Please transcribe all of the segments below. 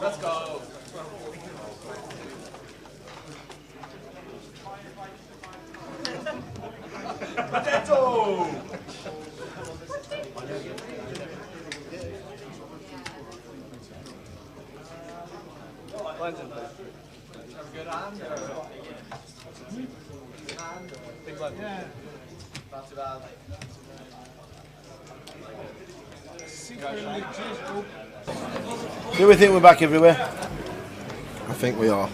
Let's go. Potato. Have a good hand. Big one. Yeah. Not too bad. Do we think we're back everywhere? I think we are.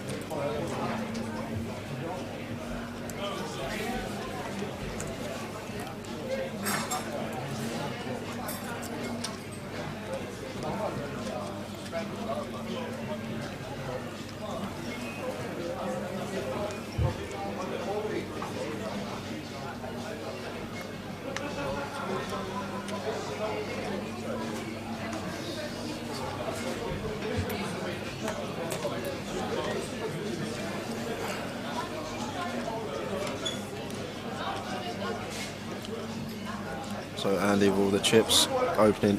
So Andy with all the chips opening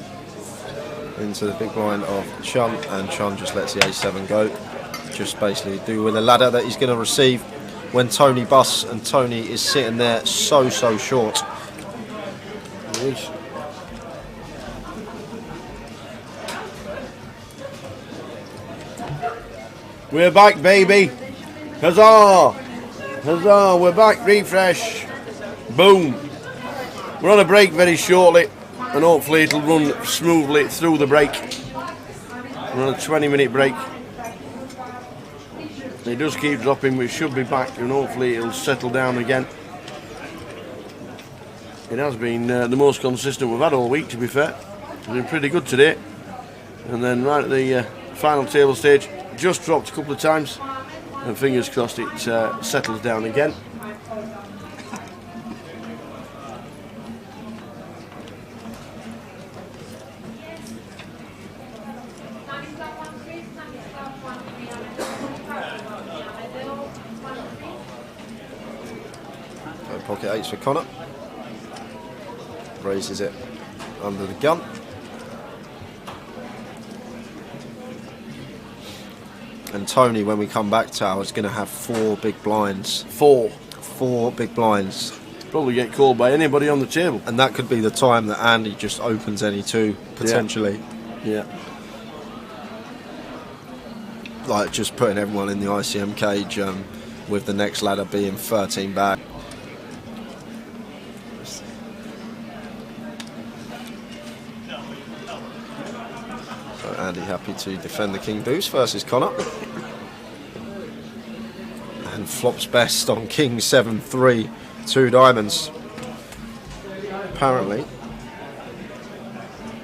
into the big blind of Chun, and Chun just lets the A7 go. Just basically do with the ladder that he's going to receive when Tony busts, and Tony is sitting there so short. We're back, baby! Huzzah! Huzzah! We're back, refresh! Boom! We're on a break very shortly, and hopefully it'll run smoothly through the break. We're on a 20-minute break. It does keep dropping, we should be back, and hopefully it'll settle down again. It has been the most consistent we've had all week, to be fair. It's been pretty good today. And then right at the final table stage, just dropped a couple of times, and fingers crossed it settles down again. Pocket 8s for Connor. Raises it under the gun. And Tony, when we come back to, is going to have 4 big blinds. Four big blinds. Probably get called by anybody on the table. And that could be the time that Andy just opens any 2, potentially. Yeah. Like just putting everyone in the ICM cage with the next ladder being 13 back. Andy happy to defend the King Deuce versus Connor. And flops best on King 7-3, 2 diamonds. Apparently.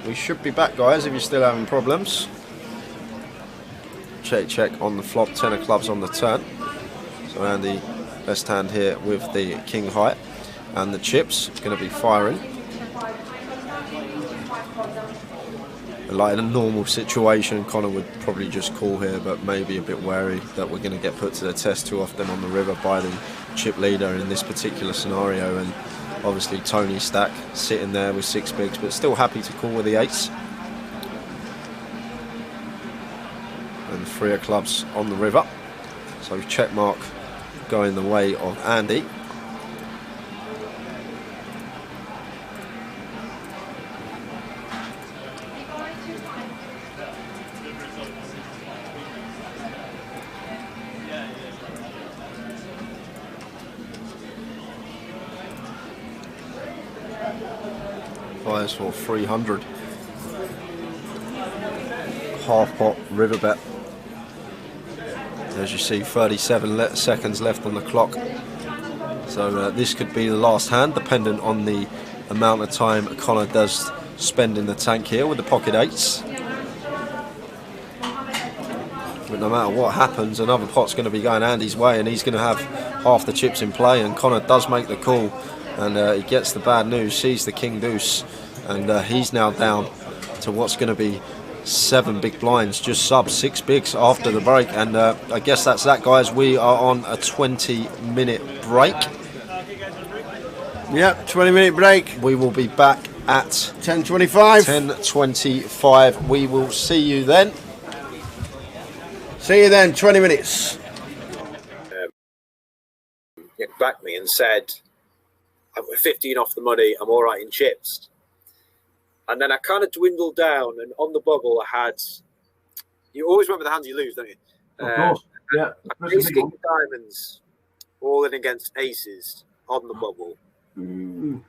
We should be back, guys, if you're still having problems. Check on the flop, 10 of clubs on the turn. So Andy, best hand here with the King High. And the chips, going to be firing. Like in a normal situation, Connor would probably just call here, but maybe a bit wary that we're going to get put to the test too often on the river by the chip leader in this particular scenario. And obviously Tony stack sitting there with 6 bigs, but still happy to call with the 8s. And 3 of clubs on the river. So check mark going the way of Andy. Fires for 300. Half pot river bet. As you see, 37 seconds left on the clock. So this could be the last hand, dependent on the amount of time Connor does spend in the tank here with the pocket 8s. But no matter what happens, another pot's going to be going Andy's way, and he's going to have half the chips in play, and Connor does make the call. And he gets the bad news, sees the King Deuce, and he's now down to what's going to be 7 big blinds, just sub 6 bigs after the break. And I guess that's that, guys. We are on a 20-minute break. Yep, 20-minute break. We will be back at 10:25. 10:25. We will see you then. See you then, 20 minutes. He backed me and said, I'm 15 off the money, I'm all right in chips. And then I kind of dwindled down, and on the bubble I had, you always remember the hands you lose, don't you? Of course, yeah. Ace king of diamonds, all in against aces on the bubble. Mm.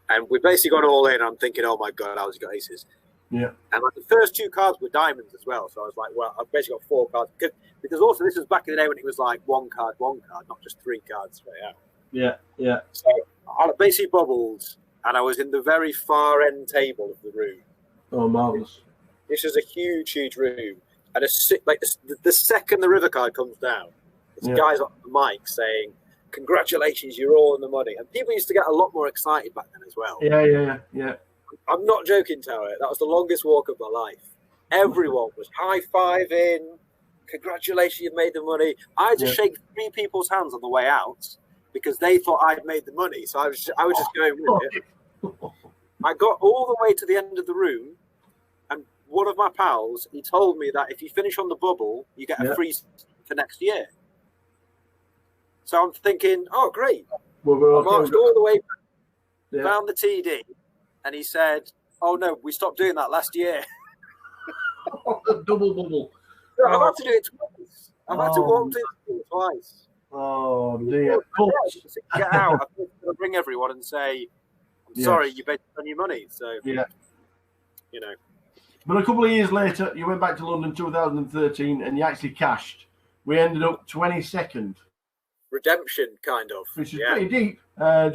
And we basically got all in. I'm thinking, oh my God, how's he got aces? Yeah. And like the first 2 cards were diamonds as well. So I was like, well, I've basically got 4 cards. Because also this was back in the day when it was like 1 card, not just 3 cards straight out. Yeah, yeah. So I basically bubbled, and I was in the very far end table of the room. Oh, marvellous. This is a huge, huge room. And the second the river card comes down, there's guys on the mic saying, congratulations, you're all in the money. And people used to get a lot more excited back then as well. Yeah. I'm not joking, Tower. That was the longest walk of my life. Everyone was high-fiving. Congratulations, you've made the money. I had to shake 3 people's hands on the way out because they thought I'd made the money. So I was just going with it. I got all the way to the end of the room, and one of my pals, he told me that if you finish on the bubble, you get a free for next year. So I'm thinking, oh, great. Well, I marched all the way back, found the TD, and he said, oh, no, we stopped doing that last year. Double bubble. So I've had to do it twice. I've had to walk to it twice. Oh, dear. Get out. I'm going to bring everyone and say, I'm sorry, you bet on your money. So, you know. But a couple of years later, you went back to London 2013 and you actually cashed. We ended up 22nd. Redemption, kind of. Which is pretty deep.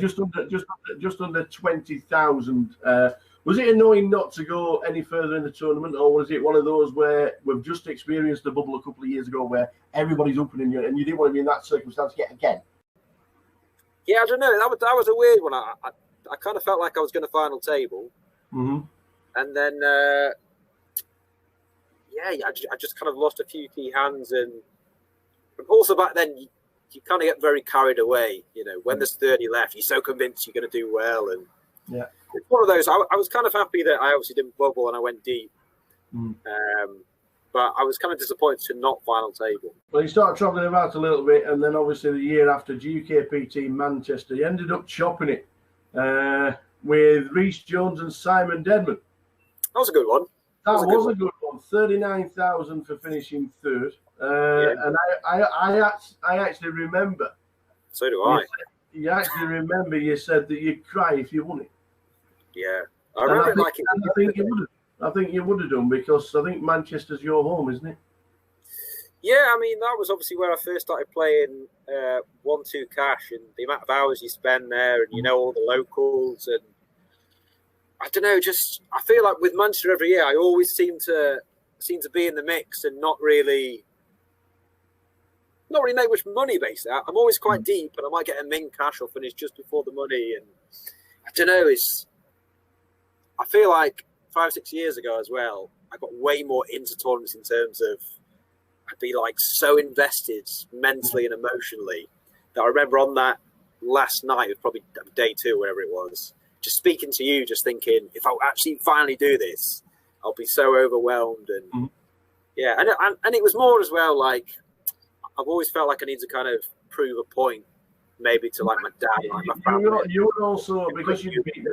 Just under 20,000. Was it annoying not to go any further in the tournament, or was it one of those where we've just experienced a bubble a couple of years ago where everybody's opening you and you didn't want to be in that circumstance yet again? Yeah, I don't know. That was a weird one. I kind of felt like I was going to final table. Mm-hmm. And then, I just kind of lost a few key hands. And also back then, you kind of get very carried away. You know, when there's 30 left, you're so convinced you're going to do well. And it's one of those. I was kind of happy that I obviously didn't bubble and I went deep. But I was kind of disappointed to not final table. Well, you started travelling about a little bit, and then obviously the year after, GUKPT Manchester, you ended up chopping it with Rhys Jones and Simon Dedman. That was a good one. That was a good one. 39,000 for finishing third. And I actually remember. So do I. You actually remember you said that you'd cry if you won it. Yeah. I remember I think you would have done, because I think Manchester's your home, isn't it? Yeah, I mean, that was obviously where I first started playing 1-2 cash, and the amount of hours you spend there, and you know all the locals, and I don't know, just I feel like with Manchester every year, I always seem to be in the mix and not really make much money basically. I'm always quite deep, and I might get a min cash or finish just before the money, and I don't know, I feel like 5-6 years ago as well, I got way more into tournaments in terms of I'd be like so invested mentally and emotionally that I remember on that last night, it was probably day 2, whatever it was, just speaking to you, just thinking, if I actually finally do this, I'll be so overwhelmed. And and it was more as well, like I've always felt like I need to kind of prove a point, maybe to like my dad, like my family. You would also, because you've been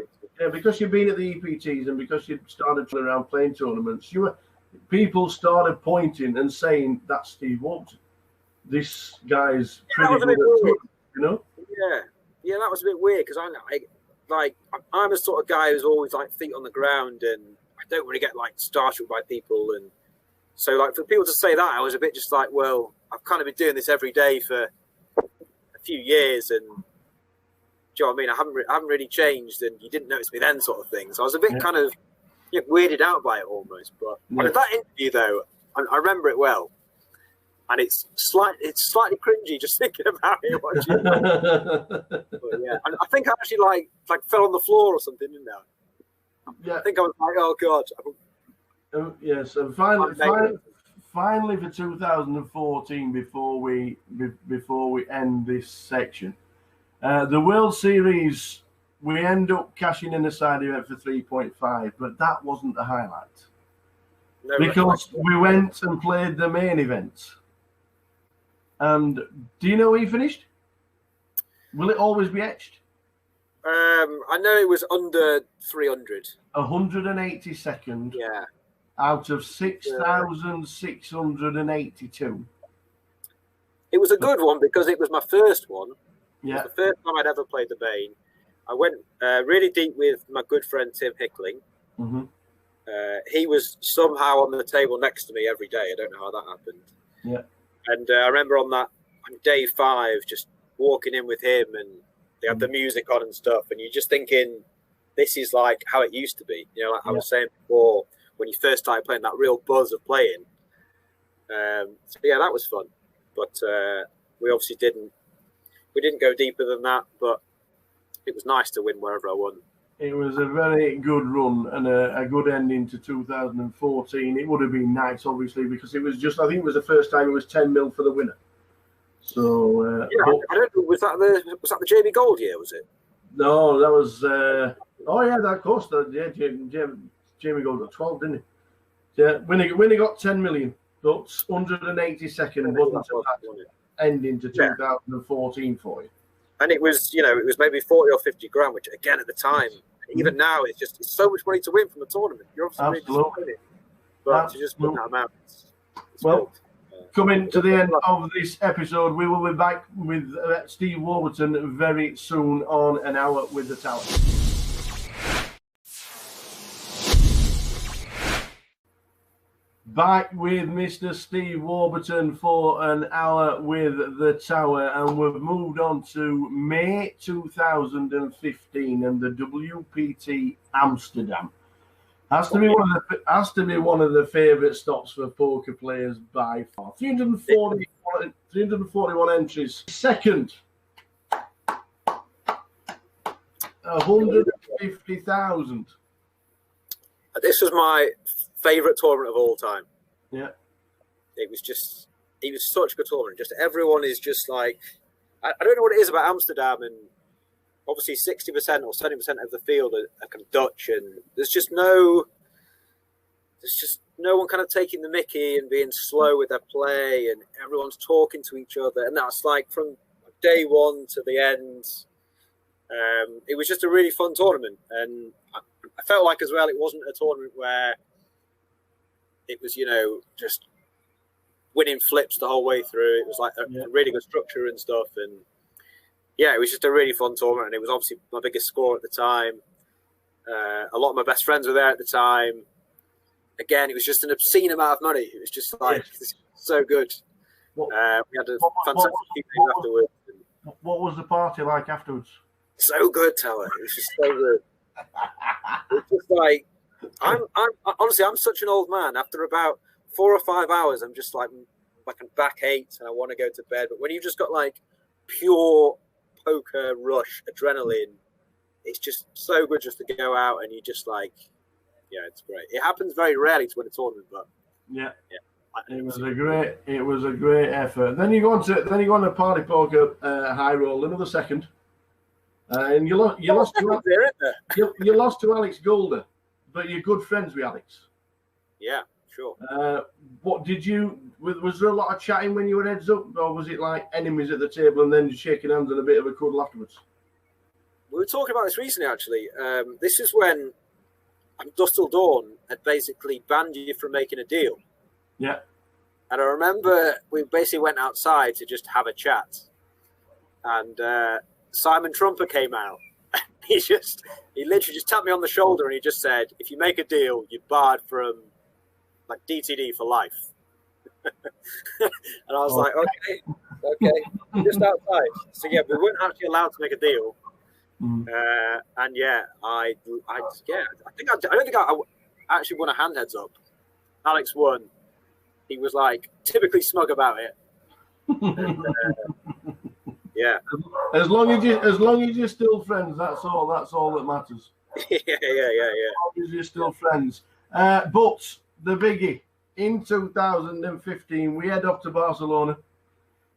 at the EPTs and because you started around playing tournaments, people started pointing and saying, that's Steve Walton. This guy's pretty good at tournaments, you know? Yeah, that was a bit weird, because I'm a sort of guy who's always like feet on the ground, and I don't really get like startled by people, and so like for people to say that, I was a bit just like, well, I've kind of been doing this every day for a few years, and do you know what I mean? I haven't really changed, and you didn't notice me then, sort of thing. So I was a bit kind of weirded out by it almost. But I mean, that interview though, I remember it well, and it's slightly cringy just thinking about it. Watching. But yeah, and I think I actually like fell on the floor or something, didn't I? Yeah. I think I was like, oh god. Yes, and finally for 2014, before we end this section, the World Series, we end up cashing in a side event for 3.5, but that wasn't the highlight. No, because we went and played the main event. And do you know where he finished? Will it always be etched? I know it was under 300. 182nd. Yeah. Out of 6,682. It was a good one because it was my first one. Yeah. It was the first time I'd ever played the Bane. I went really deep with my good friend Tim Hickling. Mm-hmm. He was somehow on the table next to me every day. I don't know how that happened. Yeah. And I remember on day 5, just walking in with him, and they had the music on and stuff, and you're just thinking, this is like how it used to be. You know, like I was saying before, when you first started playing, that real buzz of playing. So yeah, that was fun. But we obviously didn't go deeper than that, but it was nice to win wherever I won. It was a very good run and a good ending to 2014. It would have been nice, obviously, because it was just, I think it was the first time it was 10 mil for the winner. So I don't know, was that the Jamie Gold year, was it? No, that was of course. Jamie Gold got 12, didn't he? Yeah, when he got 10 million, but 182nd wasn't that ending to 2014 for you. And it was, it was maybe 40 or 50 grand, which again at the time, even now, it's so much money to win from a tournament. You're obviously really disappointed, but to just put that amount, it's well. Coming to the end of this episode, we will be back with Steve Warburton very soon on An Hour with the Tower. Back with Mr. Steve Warburton for An Hour with the Tower, and we've moved on to May 2015 and the WPT Amsterdam. Has to be one of the favourite stops for poker players by far. 341 entries. Second, 150,000. This was my favourite tournament of all time. Yeah. It was such a good tournament. Just everyone is just like, I don't know what it is about Amsterdam, and obviously 60% or 70% of the field are kind of Dutch, and there's just no one kind of taking the mickey and being slow with their play, and everyone's talking to each other, and that's like from day one to the end. It was just a really fun tournament, and I felt like as well it wasn't a tournament where it was, just winning flips the whole way through. It was like a really good structure and stuff, and yeah, it was just a really fun tournament, and it was obviously my biggest score at the time. A lot of my best friends were there at the time. Again, it was just an obscene amount of money. It was just like so good. We had a fantastic few days afterwards. What was the party like afterwards? So good, Tower. It was just so good. It's just like honestly, I'm such an old man. After about 4 or 5 hours, I'm just like a back ache and I want to go to bed. But when you've just got like pure poker rush adrenaline, it's just so good just to go out and you just like, yeah, it's great. It happens very rarely to win a tournament, but it was a great effort. Then you go on to party poker high roll, another second, and you lost to Alex Golder, but you're good friends with Alex. Yeah, sure. What did you? Was there a lot of chatting when you were heads up, or was it like enemies at the table and then shaking hands and a bit of a cuddle afterwards? We were talking about this recently, actually. This is when Dusk Till Dawn had basically banned you from making a deal. Yeah. And I remember we basically went outside to just have a chat. And Simon Trumper came out. He literally just tapped me on the shoulder and he just said, if you make a deal, you're barred from like DTD for life. And I was like, okay, just outside. So yeah, we weren't actually allowed to make a deal. Mm. And yeah, I don't think I actually won a hand heads up. Alex won. He was like typically smug about it. And, yeah. As long as you're still friends, that's all that matters. Yeah. As long as you're still friends. But the biggie. In 2015, we head up to Barcelona.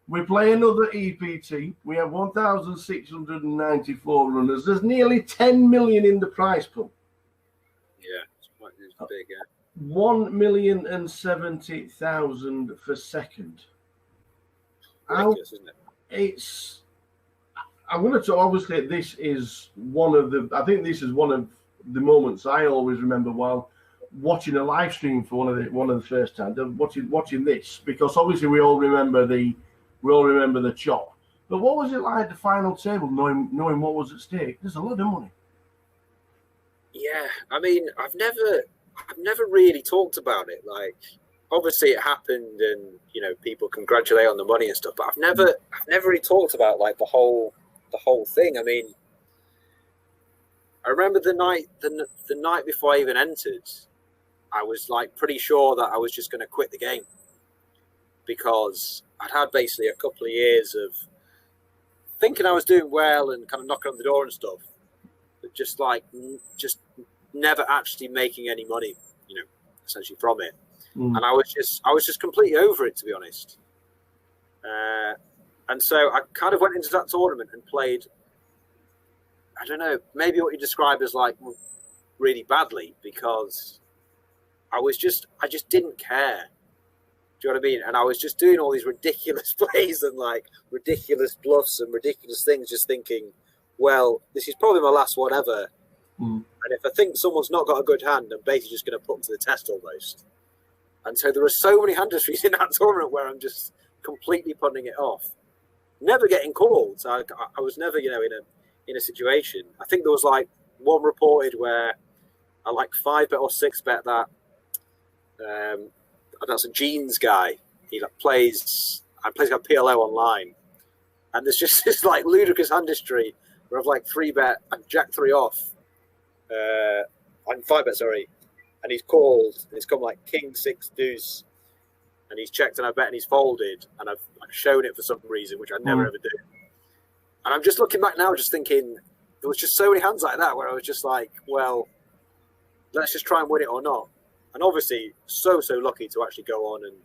We play another EPT. We have 1,694 runners. There's nearly 10 million in the prize pool. Yeah, it's big, yeah. 1,070,000 for second. Ridiculous, isn't it? It's. I'm going to obviously. This is one of the. I think this is one of the moments I always remember while watching a live stream for one of the first times. Watching this, because obviously we all remember the chop. But what was it like at the final table, knowing what was at stake? There's a lot of money. Yeah, I mean, I've never really talked about it. Like, obviously it happened, and you know, people congratulate on the money and stuff. But I've never really talked about like the whole thing. I mean, I remember the night before I even entered, I was like pretty sure that I was just going to quit the game, because I'd had basically a couple of years of thinking I was doing well and kind of knocking on the door and stuff, but just never actually making any money, you know, essentially from it. And I was just completely over it, to be honest. And so I kind of went into that tournament and played, I don't know, maybe what you describe as like really badly, because I just didn't care. Do you know what I mean? And I was just doing all these ridiculous plays and like ridiculous bluffs and ridiculous things, just thinking, well, this is probably my last one ever. And if I think someone's not got a good hand, I'm basically just going to put them to the test almost. And so there are so many hand histories in that tournament where I'm just completely putting it off, never getting called. So I was never, you know, in a situation. I think there was like one reported where I like 5-bet or 6-bet that that's a jeans guy. He like plays like PLO online, and there's just this like ludicrous hand history where I've like 3-bet and jack 3 off. I'm 5-bet, sorry, and he's called, and it's come like king 6 deuce, and he's checked and I bet and he's folded, and I've shown it for some reason, which I never ever do. And I'm just looking back now, just thinking there was just so many hands like that where I was just like, well, let's just try and win it or not. And obviously, so lucky to actually go on and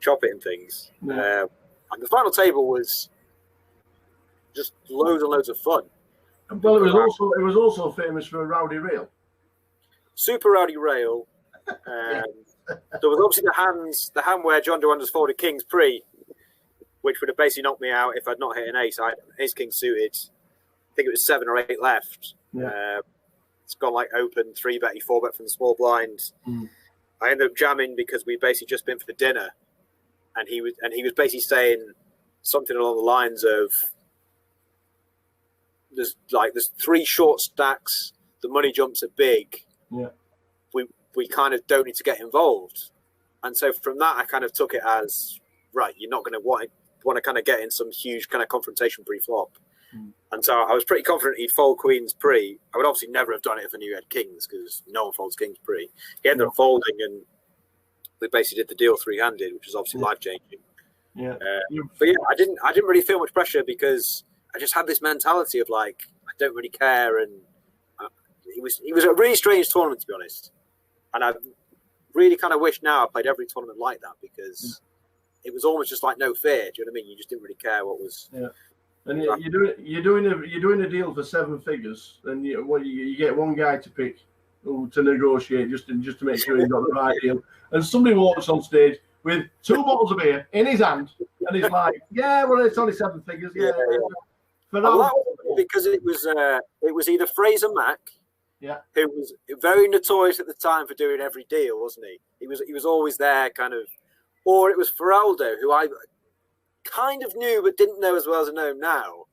chop it and things. And the final table was just loads and loads of fun. Well, it was also famous for a rowdy rail. Super rowdy rail. There was obviously the hand where John DeWander's folded kings pre, which would have basically knocked me out if I'd not hit an ace. I had ace king suited. I think it was 7 or 8 left. Yeah. It's gone like open 3-bet, 4-bet from the small blind. I ended up jamming because we'd basically just been for dinner, and he was basically saying something along the lines of, "There's 3 short stacks. The money jumps are big. Yeah, we kind of don't need to get involved." And so from that, I kind of took it as, right, you're not going to want to kind of get in some huge kind of confrontation pre-flop. And so I was pretty confident he'd fold queens pre. I would obviously never have done it if I knew he had kings, because no one folds kings pre. He ended up folding, and we basically did the deal 3-handed, which was obviously life-changing. Yeah. But yeah, I didn't really feel much pressure, because I just had this mentality of like, I don't really care. And it was a really strange tournament, to be honest. And I really kind of wish now I played every tournament like that, because it was almost just like no fear. Do you know what I mean? You just didn't really care what was. Yeah. And you're doing a deal for 7 figures, and you get one guy to pick to negotiate just to make sure you got the right deal. And somebody walks on stage with 2 bottles of beer in his hand, and he's like, "Yeah, well, it's only 7 figures." Yeah. For that because it was either Fraser Mack, who was very notorious at the time for doing every deal, wasn't he? He was always there, kind of, or it was Feraldo, who I kind of knew but didn't know as well as I know him now.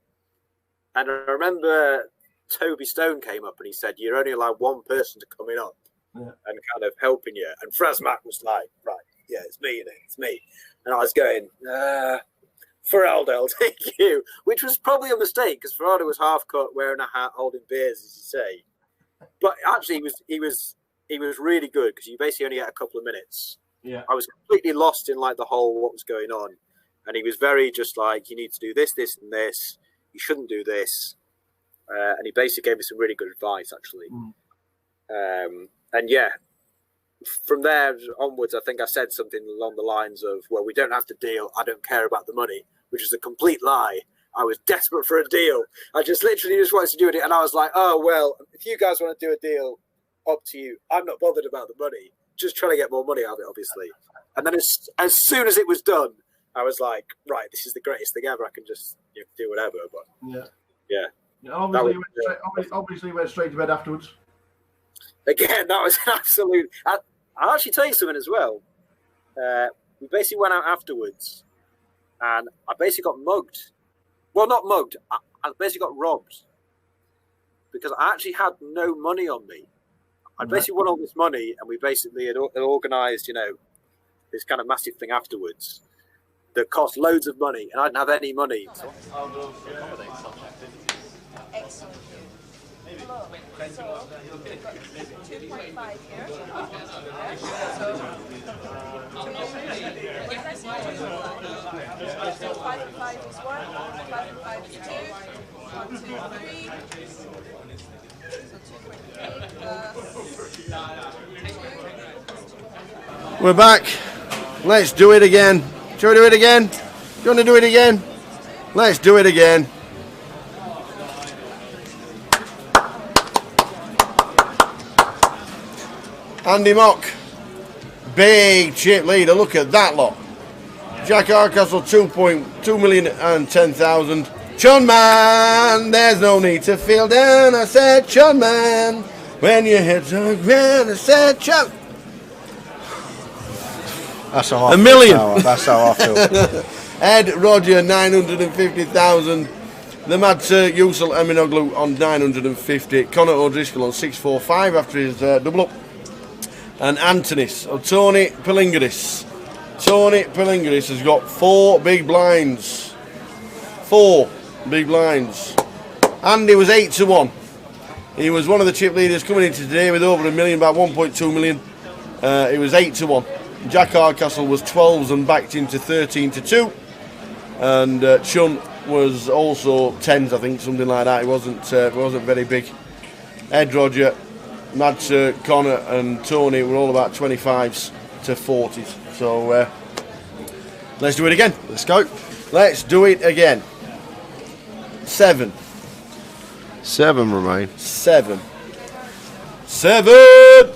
And I remember Toby Stone came up and he said, "You're only allowed one person to come in up and kind of helping you." And Fraz Mack was like, "Right, yeah, it's me, innit? It's me." And I was going, Feraldo, I'll take you, which was probably a mistake, because Feraldo was half cut, wearing a hat, holding beers, as you say. But actually, he was really good, because you basically only get a couple of minutes. Yeah, I was completely lost in like the whole what was going on. And he was very just like, you need to do this, this, and this. You shouldn't do this. And he basically gave me some really good advice, actually. And yeah, from there onwards, I think I said something along the lines of, well, we don't have to deal. I don't care about the money, which is a complete lie. I was desperate for a deal. I just literally just wanted to do it. And I was like, oh, well, if you guys want to do a deal, up to you. I'm not bothered about the money. Just trying to get more money out of it, obviously. And then as soon as it was done, I was like, right, this is the greatest thing ever. I can just do whatever. But yeah. Obviously, you went straight to bed afterwards. Again, that was an absolute. I'll actually tell you something as well. We basically went out afterwards, and I basically got mugged. Well, not mugged. I basically got robbed because I actually had no money on me. I basically won all this money, and we basically had organised, this kind of massive thing afterwards that cost loads of money, and I didn't have any money. Excellent. Hello. So, 2.5 here. So 5 and 5 is 1, 5 and 5 is 2, 1, 2, 3. So 2.8 We're back. Let's do it again. Shall we do it again? Do you want to do it again? Let's do it again. Andy Mock, big chip leader. Look at that lot. Jack Hardcastle, 2,210,000. Chun man, there's no need to feel down. I said Chun man, when your head's on the ground. I said Chun. That's how I $1 million. That's how I feel. Ed Roger, 950,000. The Mad Sir Yusel Eminoglu on 950. Connor O'Driscoll on 645 after his double up. And Antonis, Tony Pilingaris. Tony Pilingaris has got 4 big blinds. 4 big blinds. Andy was 8-1. He was one of the chip leaders coming into today with over $1 million, about 1.2 million. He was 8-1. Jack Hardcastle was 12s and backed into 13-2. And Chun was also 10s, I think, something like that. It wasn't very big. Ed Roger, Mad Sir, Connor and Tony were all about 25s to 40s. So let's do it again. Let's go. Let's do it again. 7. 7 remain. 7. 7.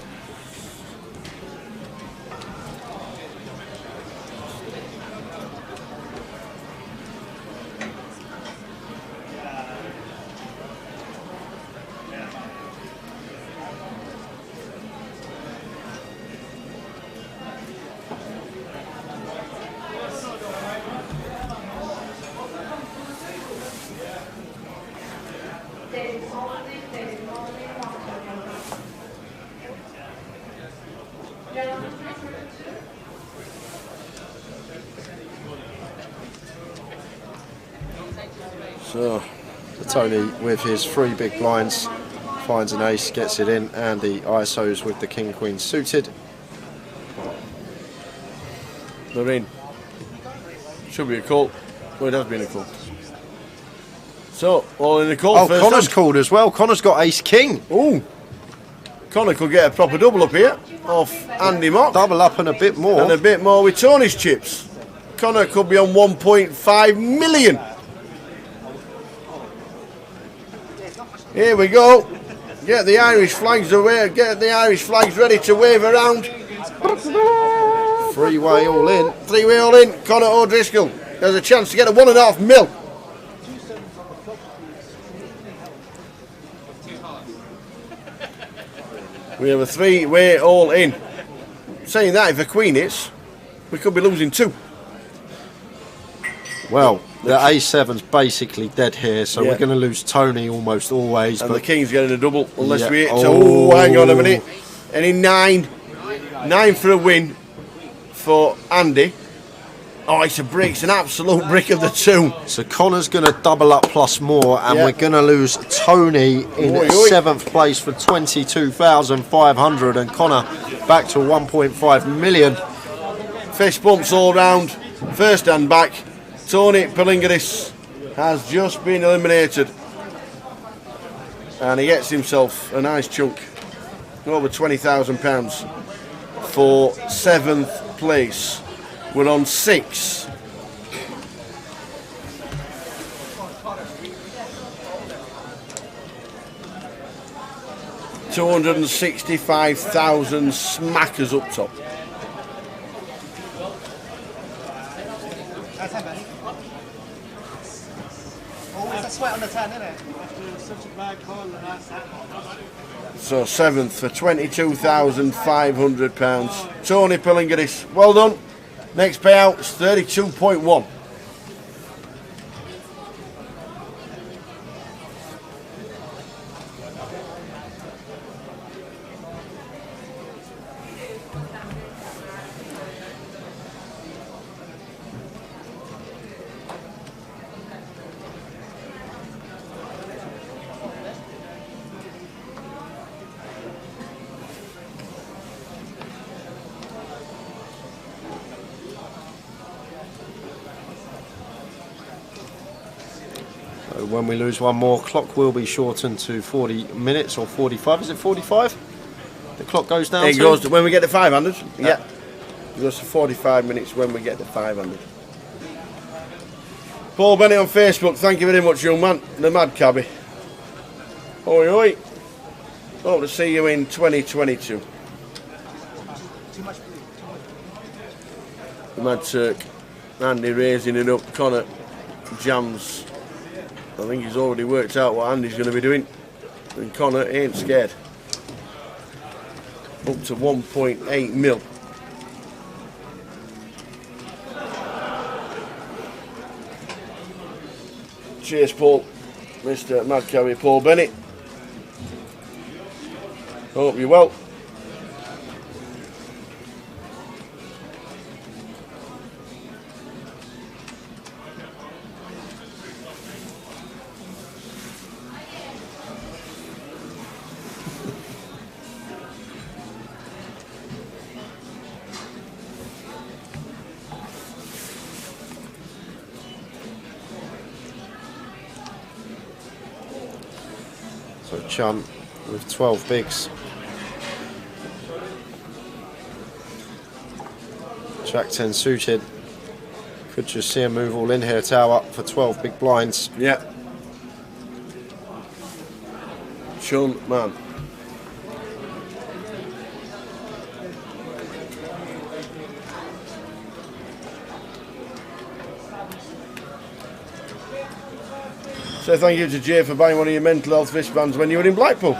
So, Tony with his 3 big blinds finds an ace, gets it in, and the ISOs with the King Queen suited. They're in. Should be a call. Well, it has been a call. So, all in the call. Oh, Connor's called as well. Connor's got Ace King. Ooh. Connor could get a proper double up here off Andy Mock. Double up and a bit more. And a bit more with Tony's chips. Connor could be on 1.5 million. Here we go. Get the Irish flags away. Get the Irish flags ready to wave around. 3-way all in. 3-way all in. Connor O'Driscoll. There's a chance to get a 1.5 mil. We have a 3-way all in. Saying that, if a queen hits, we could be losing 2. Well, the A7's basically dead here, so we're going to lose Tony almost always. And the king's getting a double, unless we hit. Oh, hang on a minute. Any 9. 9 for a win for Andy. Oh, it's a brick. It's an absolute brick of the 2. So Connor's going to double up plus more, and we're going to lose Tony in 7th place for 22,500, and Connor back to 1.5 million. Fish bumps all round. First and back. Tony Pilingaris has just been eliminated, and he gets himself a nice chunk, over £20,000. for 7th place. We're on 6. $265,000 smackers up top. Always a sweat on the 10, isn't it? So 7th for £22,500. Tony Pillingeris, well done. Next payout's 32.1. When we lose one more, clock will be shortened to 40 minutes or 45. Is it 45? The clock goes down. It goes to when we get to 500. Yeah. It goes to 45 minutes when we get to 500. Paul Bennett on Facebook. Thank you very much, young man. The Mad Cabby. Oi, oi. Hope to see you in 2022. The Mad Turk. Andy raising it up. Connor jams. I think he's already worked out what Andy's going to be doing, and Connor ain't scared. Up to 1.8 mil. Cheers, Paul. Mr. Mad Carry Paul Bennett. Hope you're well. So Chun with 12 bigs. Jack 10 suited. Could just see him move all in here, tower up for 12 big blinds. Yeah. Chun, man. So thank you to Jay for buying one of your mental health wristbands when you were in Blackpool.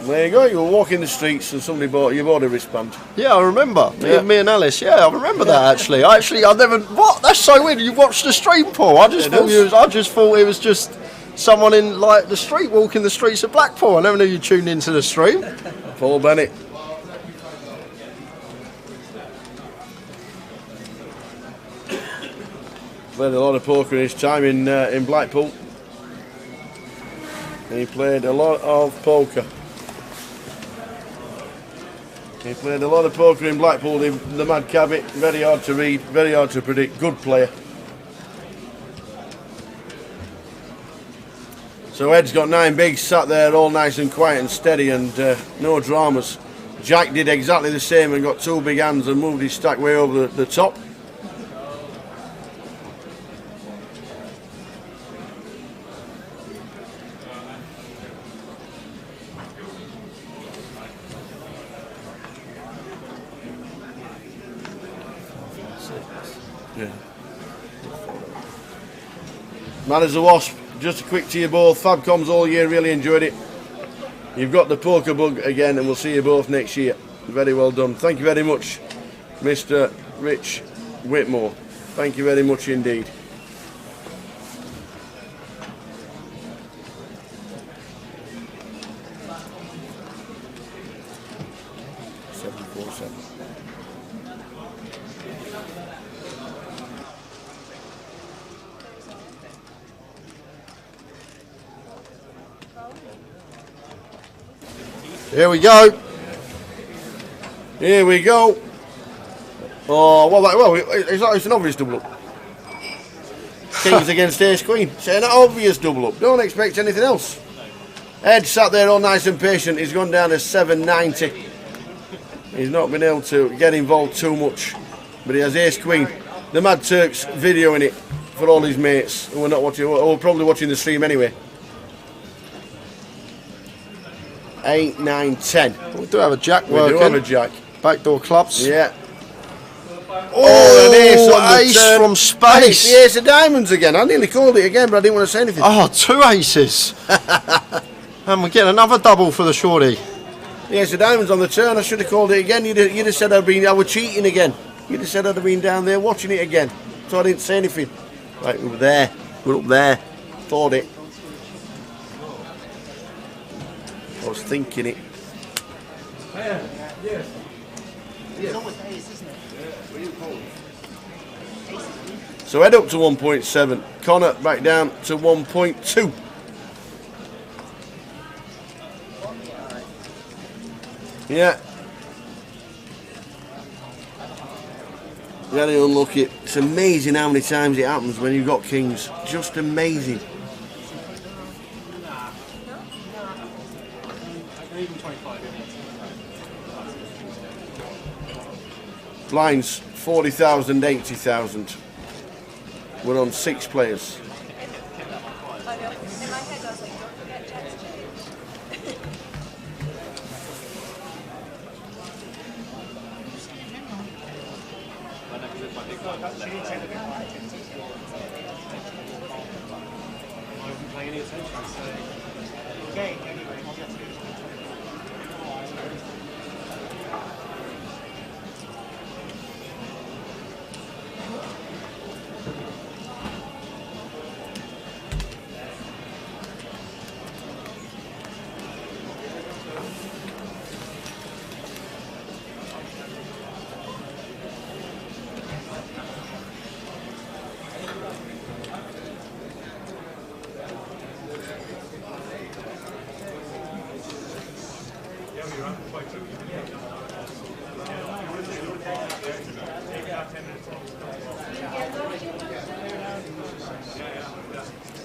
There you go, you were walking the streets and somebody bought a wristband. Yeah, I remember. Me and Alice. Yeah, I remember that actually. I never. What? That's so weird. You watched the stream, Paul. I just thought it was just someone in like the street walking the streets of Blackpool. I never knew you tuned into the stream. Paul Bennett. Played a lot of poker in his time in Blackpool. He played a lot of poker. He played a lot of poker in Blackpool, the Mad Cabby. Very hard to read, very hard to predict. Good player. So Ed's got 9 bigs, sat there all nice and quiet and steady and no dramas. Jack did exactly the same and got 2 big hands and moved his stack way over the top. Yeah. Man as a wasp, just a quick to you both. Fabcoms all year, really enjoyed it. You've got the poker bug again and we'll see you both next year. Very well done. Thank you very much, Mr. Rich Whitmore. Thank you very much indeed. Here we go. Here we go. Oh, well, it's an obvious double up. Kings against ace queen. It's an obvious double up. Don't expect anything else. Ed sat there all nice and patient. He's gone down to 790. He's not been able to get involved too much, but he has ace queen. The Mad Turk's videoing it for all his mates who are not watching, or probably watching the stream anyway. 8, 9, 10. We do have a jack We working. do have a jack. Backdoor clubs. Yeah. Oh, an ace on the ace turn. from space. The ace of diamonds again. I nearly called it again, but I didn't want to say anything. Oh, 2 aces. And we get another double for the shorty. The ace of diamonds on the turn. I should have called it again. You'd have said I was cheating again. You'd have said I'd have been down there watching it again. So I didn't say anything. Right, we were there. We're up there. Thought it. I was thinking it. So head up to 1.7. Connor back down to 1.2. Yeah. Very unlucky. It's amazing how many times it happens when you've got kings. Just amazing. Blinds 40,000, 80,000. We're on 6 players. I know. In my head, I was like, don't forget Jack's change.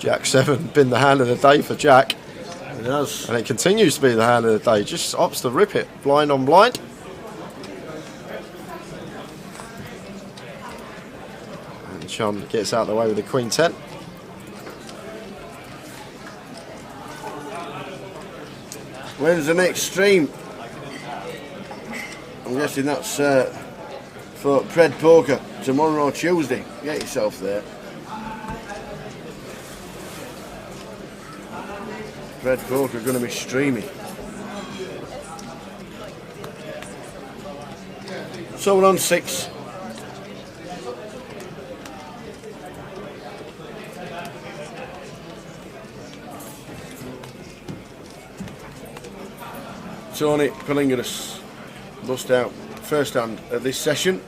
Jack 7 been the hand of the day for Jack. It has. And it continues to be the hand of the day. Just opts to rip it. Blind on blind. And Chun gets out of the way with the Queen 10. When's the next stream? I'm guessing that's for Pred Poker tomorrow or Tuesday. Get yourself there. Pred Poker are going to be streaming. So we're on 6. Tony Pelingeris bust out first hand at this session.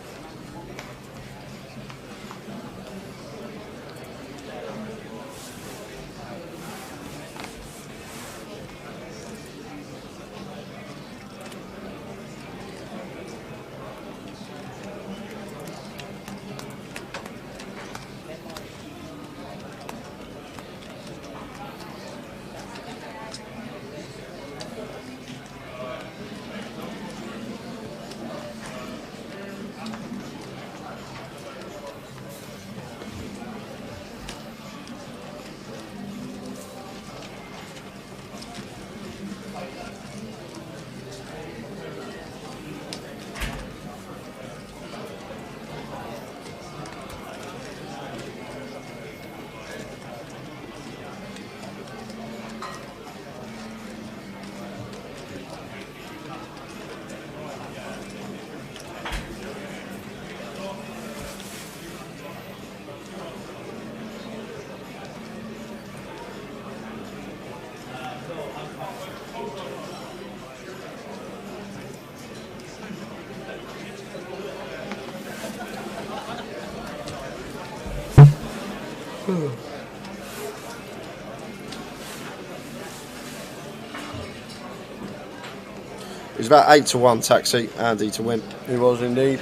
It's about 8-1 taxi, Andy to win. He was indeed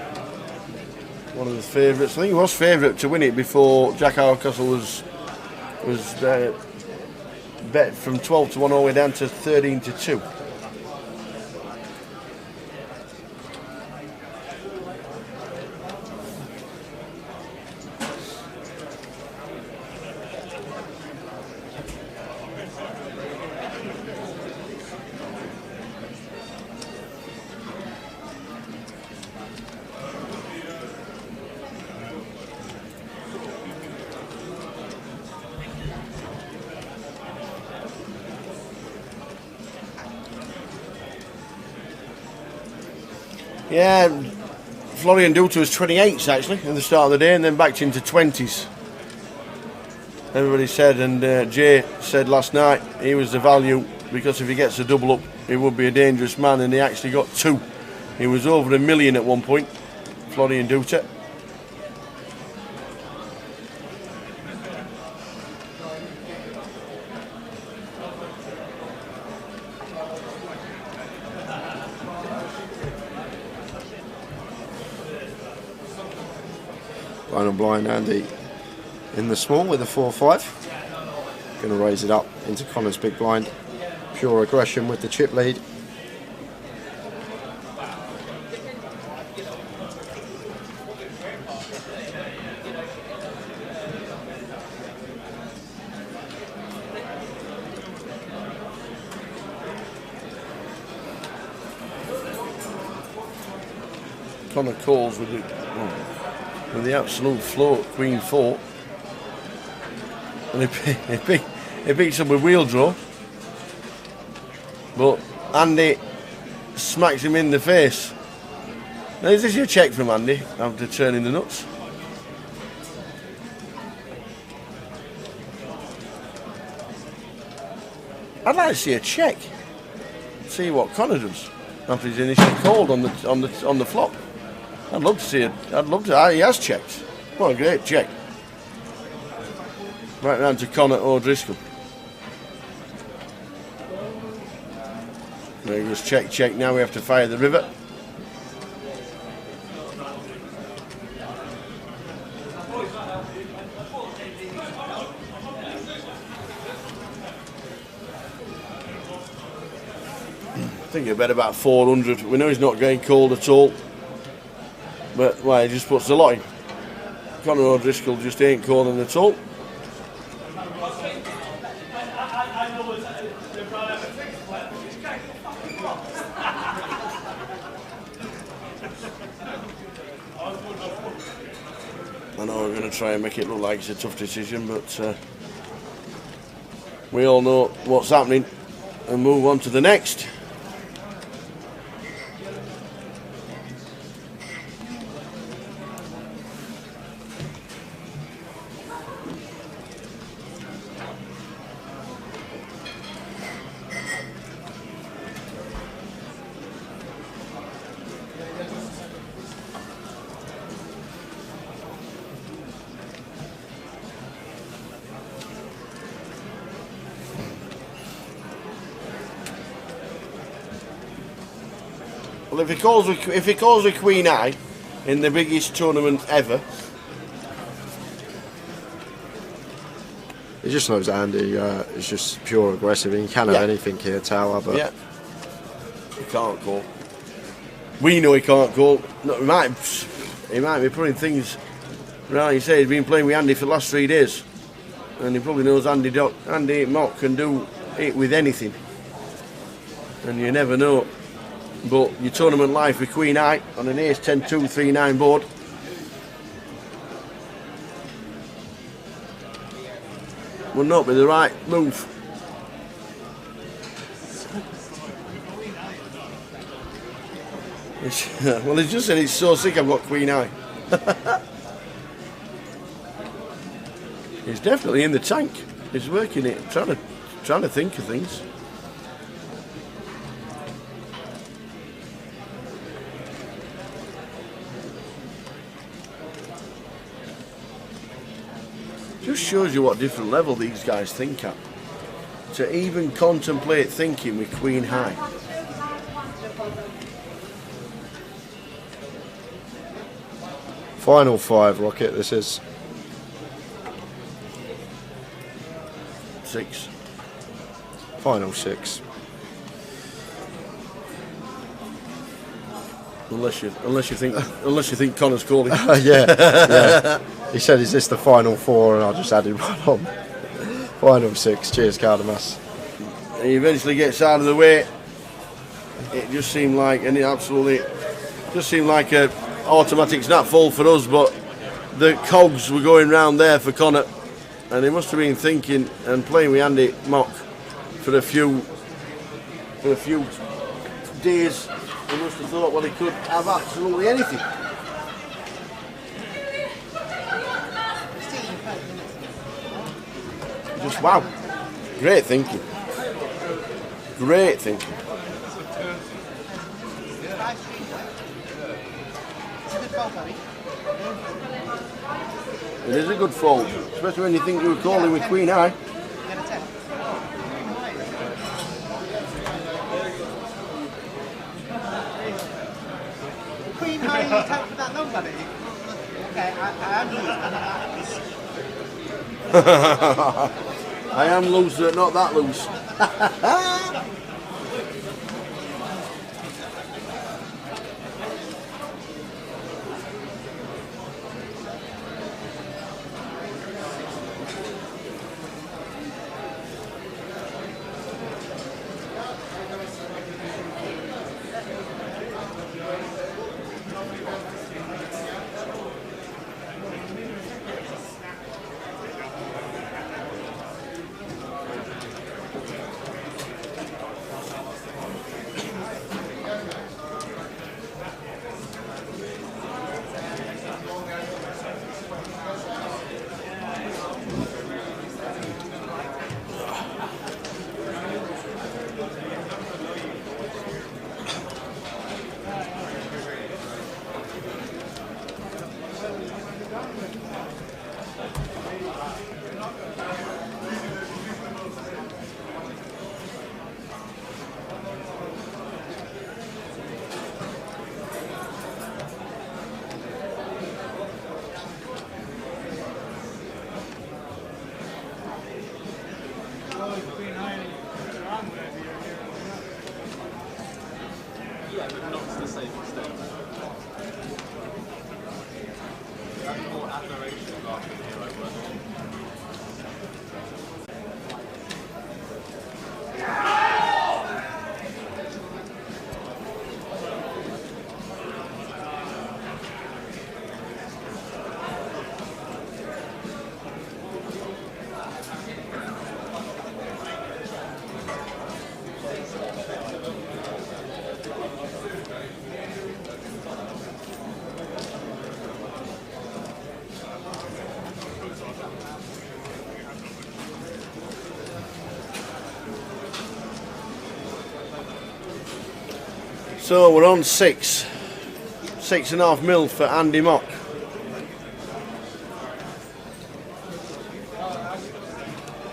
one of the favourites. I think he was favourite to win it before Jack Hardcastle was bet from 12-1 all the way down to 13-2. Yeah, Florian Duta was 28s actually at the start of the day, and then backed into 20s. Everybody said, and Jay said last night he was the value because if he gets a double up, he would be a dangerous man, and he actually got 2. He was over $1 million at one point, Florian Duta. Final blind Andy in the small with a 4-5. Going to raise it up into Connor's big blind. Pure aggression with the chip lead. Connor calls with the absolute float, Queen 4. And he beats him with wheel draw. But Andy smacks him in the face. Now, is this your check from Andy after turning the nuts? I'd like to see a check. See what Connor does after he's initially called on the flop. I'd love to see it. I'd love to. He has checked. What a great check. Right round to Connor O'Driscoll. There he goes, check, check. Now we have to fire the river. I think you bet about 400. We know he's not getting called at all. But, well, he just puts the lot in. Connor O'Driscoll just ain't calling at all. I know we're going to try and make it look like it's a tough decision, but we all know what's happening and move on to the next. Well, if he calls with Queen Eye in the biggest tournament ever, he just knows Andy is just pure aggressive. He can have anything here, Tower, but yeah, he can't call. We know he can't call. No, he might be putting things right. He said he's been playing with Andy for the last 3 days, and he probably knows Andy Mock can do it with anything, and you never know. But your tournament life with Queen Eye on an ace 10-2-3-9 board. Would not be the right move. Well, he's just said he's so sick I've got Queen Eye. He's definitely in the tank. He's working it, trying to think of things. Just shows you what different level these guys think at. To even contemplate thinking with Queen High. Final 5, Rocket, this is. 6. Final 6. Unless you think Connor's calling. Yeah. He said, "Is this the final 4?" And I just added one on. Final 6. Cheers, Cardamas. He eventually gets out of the way. It just seemed like, and it absolutely just seemed like a automatic snap fall for us, but the cogs were going round there for Connor, and he must have been thinking and playing with Andy Mock for a few days He must have thought, well, he could have absolutely anything. Just wow. Great thinking. Great thinking. It is a good fold, especially when you think you were calling with Queen High. Queen High, you take for that long, buddy? Okay, I am loose. I am loose, but not that loose. So we're on 6.5 mil for Andy Mock.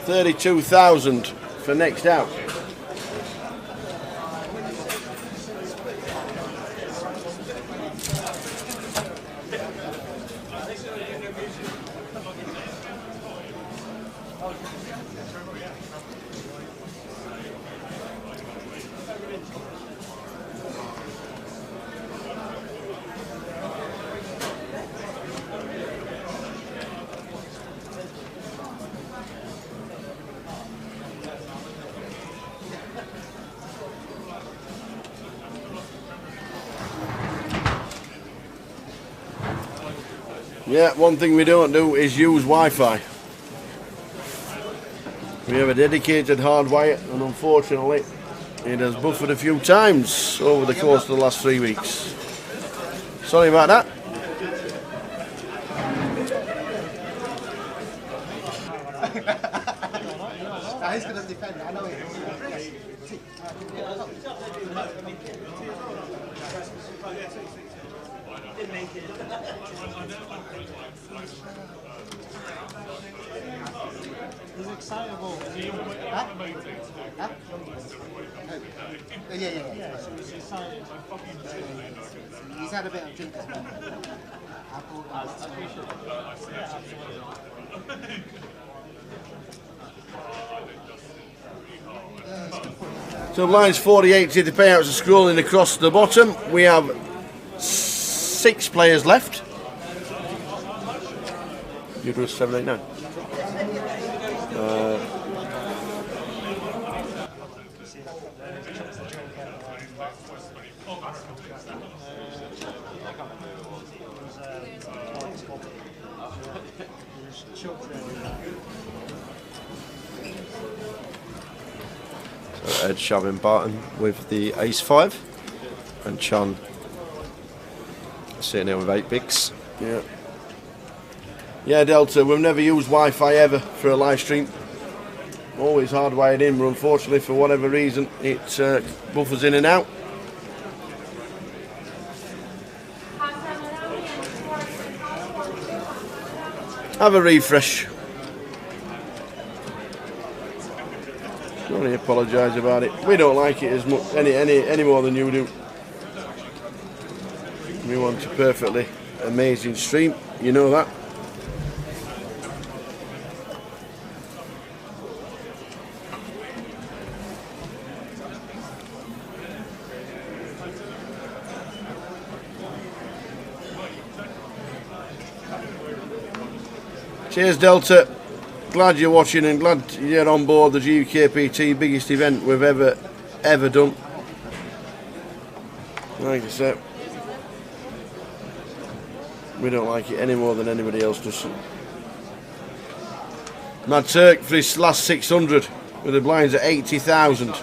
32,000 for next out. Yeah, one thing we don't do is use Wi-Fi. We have a dedicated hardwire, and unfortunately it has buffered a few times over the course of the last 3 weeks. Sorry about that. He's going to defend, I know he is. He's excitable. Huh? Huh? Yeah. He's excited. He's had a bit of drink as well. I appreciate it. So lines 48 to the payouts are scrolling across the bottom. We have 6 players left. You do 789. So Ed shoving Barton with the ace 5. and Chun sitting here with 8 bigs. Yeah. Yeah, Delta, we've never used Wi-Fi ever for a live stream. Always hardwired in, but unfortunately for whatever reason it buffers in and out. Have a refresh. Only apologise about it. We don't like it as much any more than you do. We want a perfectly amazing stream, you know that. Cheers, Delta. Glad you're watching and glad you're on board the GUKPT, biggest event we've ever done. Like I said, we don't like it any more than anybody else does. Mad Turk for his last 600 with the blinds at 80,000.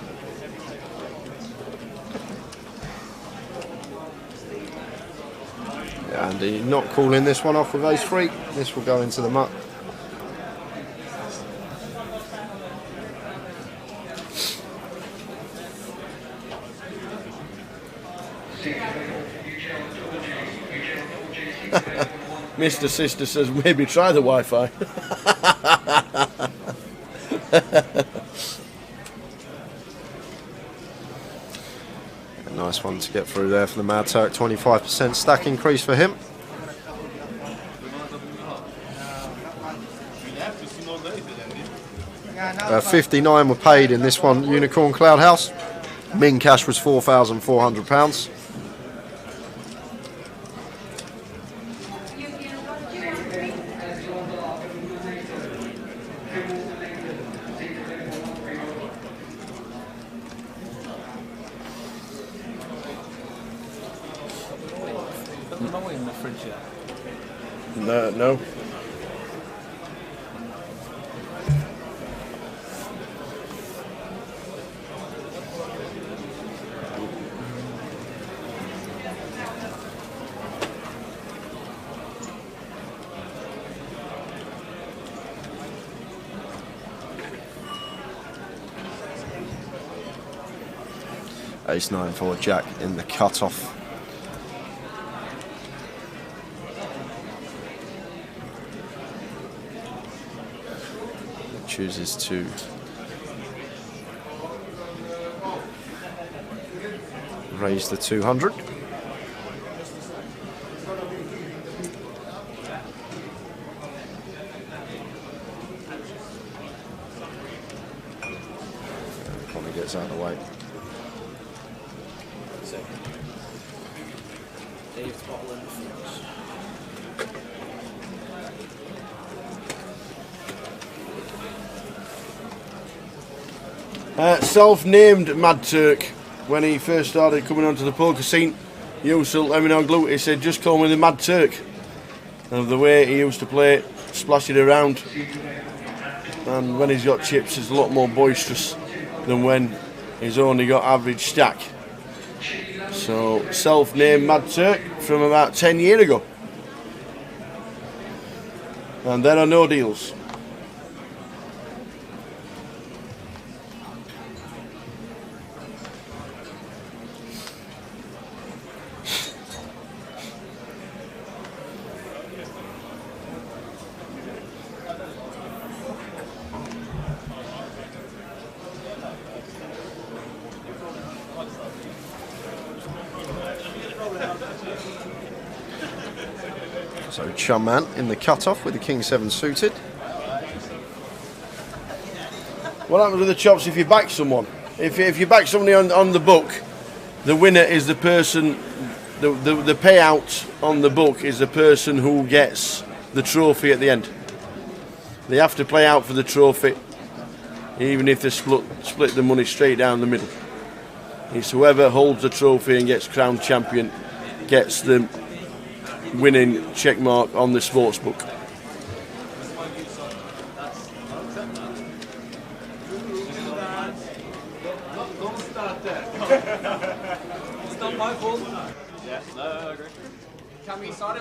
And he's not calling this one off with ace-3. This will go into the muck. Mr. Sister says maybe try the Wi-Fi. A nice one to get through there for the Mad Turk. 25% stack increase for him. 59 were paid in this one, Unicorn Cloud House. Min cash was £4,400. No. Ace-9 for Jack in the cut-off. Chooses to raise the 200. Probably gets out of the way. Self-named Mad Turk, when he first started coming onto the poker scene, he used to let me know glue. He said, just call me the Mad Turk. And the way he used to play, splash it around, and when he's got chips, it's a lot more boisterous than when he's only got average stack. So, self-named Mad Turk from about 10 years ago. And there are no deals. So Chun Man in the cut-off with the King 7 suited. What happens with the chops if you back someone? If you back somebody on the book, the winner is the person, the payout on the book is the person who gets the trophy at the end. They have to play out for the trophy, even if they split the money straight down the middle. It's whoever holds the trophy and gets crowned champion gets the winning check mark on the sports book. It's not my fault. I'm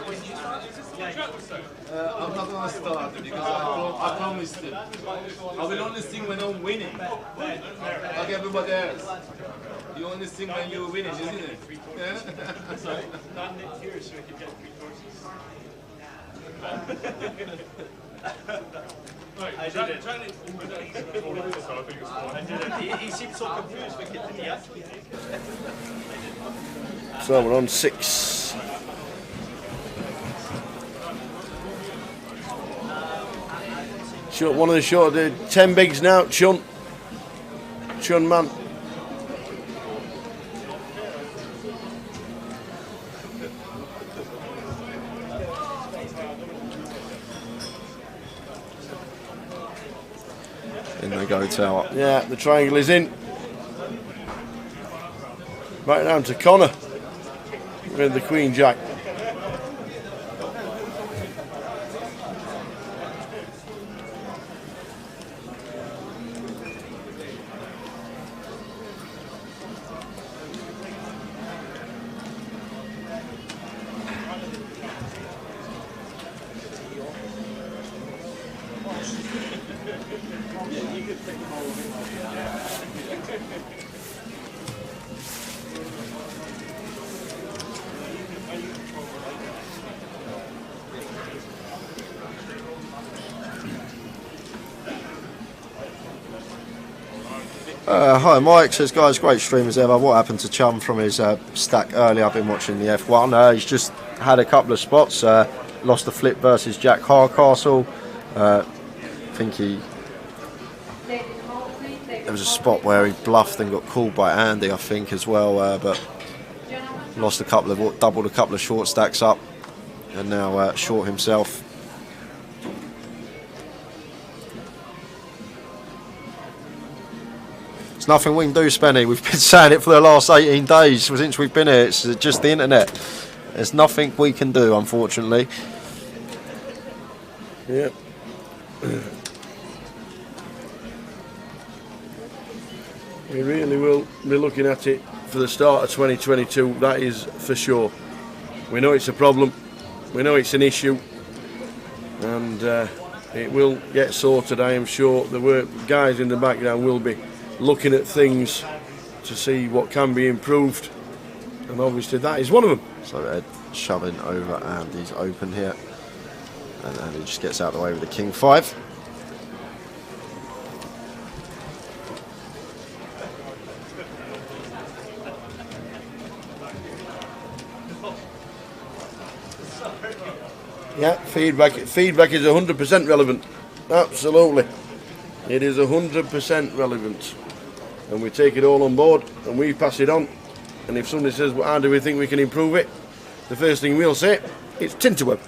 not gonna start because I promised it. I will only sing when I'm winning. Like everybody else. You only sing when you're winning, isn't it? Yeah? Sorry? Not here so we can get 3 courses. I did it. He seemed so confused when he asked me. So we're on 6. Short, one of the short, 10 bigs now. Chun man. In they go, Tower. Yeah, the triangle is in. Right down to Connor with the Queen Jack. Hi Mike, says guys, great stream as ever. What happened to Chun from his stack earlier? I've been watching the F1. He's just had a couple of spots. Lost the flip versus Jack Hardcastle. I think there was a spot where he bluffed and got called by Andy, I think, as well. But lost doubled a couple of short stacks up, and now short himself. Nothing we can do, Spenny. We've been saying it for the last 18 days since we've been here. It's just the internet. There's nothing we can do, unfortunately. Yeah. We really will be looking at it for the start of 2022, that is for sure. We know it's a problem, we know it's an issue, and it will get sorted, I am sure. The guys in the background will be looking at things to see what can be improved, and obviously that is one of them. So they're shoving over Andy's open here, and Andy just gets out of the way with the King 5. Yeah, feedback is 100% relevant. Absolutely. It is 100% relevant. And we take it all on board and we pass it on. And if somebody says, well, how do we think we can improve it? The first thing we'll say, it's Tinterweb.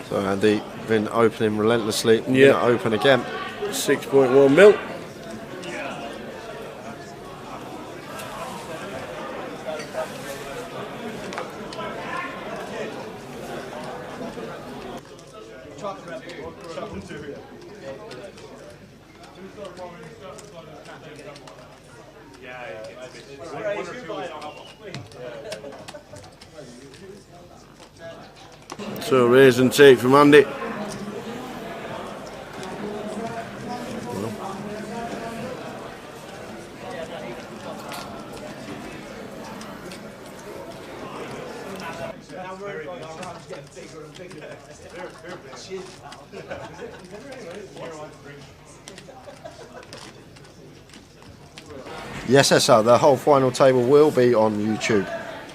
So Andy been opening relentlessly. Yeah. Open again. 6.1 mil. So raise and take from Andy. Yes, sir. The whole final table will be on YouTube.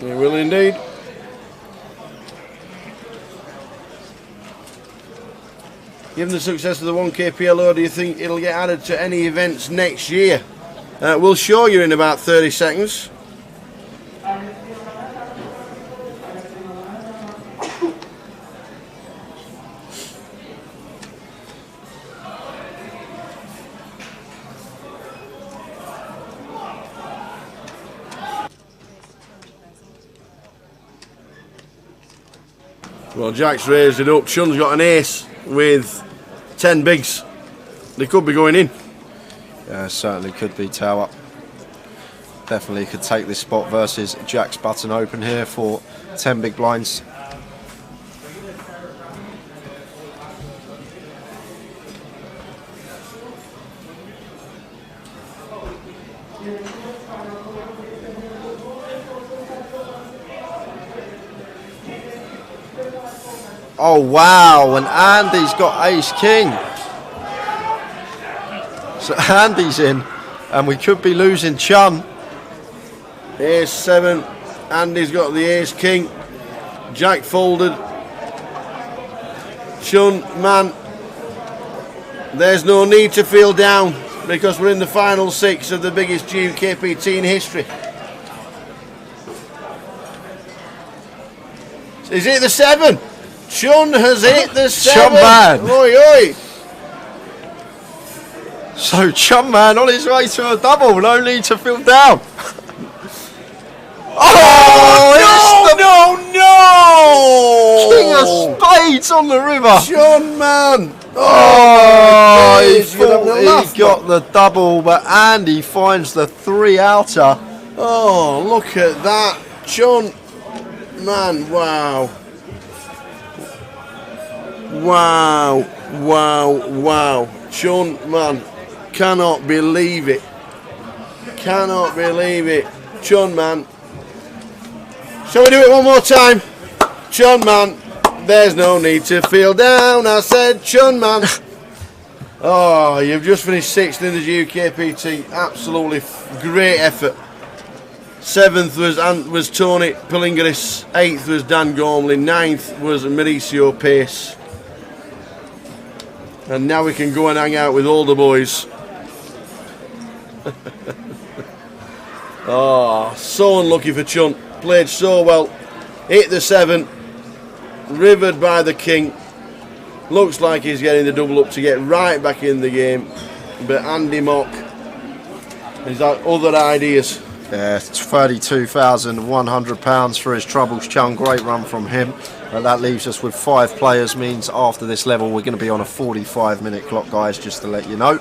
It will indeed. Given the success of the 1K PLO, do you think it'll get added to any events next year? We'll show you in about 30 seconds. Well, Jack's raised it up. Chun's got an ace with 10 bigs. They could be going in. Certainly could be Tower. Definitely could take this spot versus Jack's button open here for 10 big blinds. Oh wow, and Andy's got ace king. So Andy's in, and we could be losing Chun. Ace 7, Andy's got the ace king. Jack folded. Chun, man, there's no need to feel down because we're in the final 6 of the biggest GUKPT in history. Is it the 7? Chun has hit the 7. Chun man. Oi, oi. So Chun man on his way to a double, no need to feel down. King of spades on the river. Chun man. Oh, he thought he got the double, but Andy finds the 3 outer. Oh, look at that. Chun man, wow. Wow, wow, wow. Chun man, cannot believe it. Cannot believe it. Chun man. Shall we do it one more time? Chun man, there's no need to feel down. I said Chun man. Oh, you've just finished 6th in the GUKPT. Absolutely great effort. 7th was Tony Palingaris. 8th was Dan Gormley. 9th was Mauricio Pace. And now we can go and hang out with all the boys. Oh, so unlucky for Chun. Played so well. Hit the 7. Rivered by the king. Looks like he's getting the double up to get right back in the game. But Andy Mock has got other ideas. Yeah, it's £32,100 for his troubles. Chun, great run from him. And that leaves us with 5 players, means after this level we're going to be on a 45-minute clock, guys, just to let you know.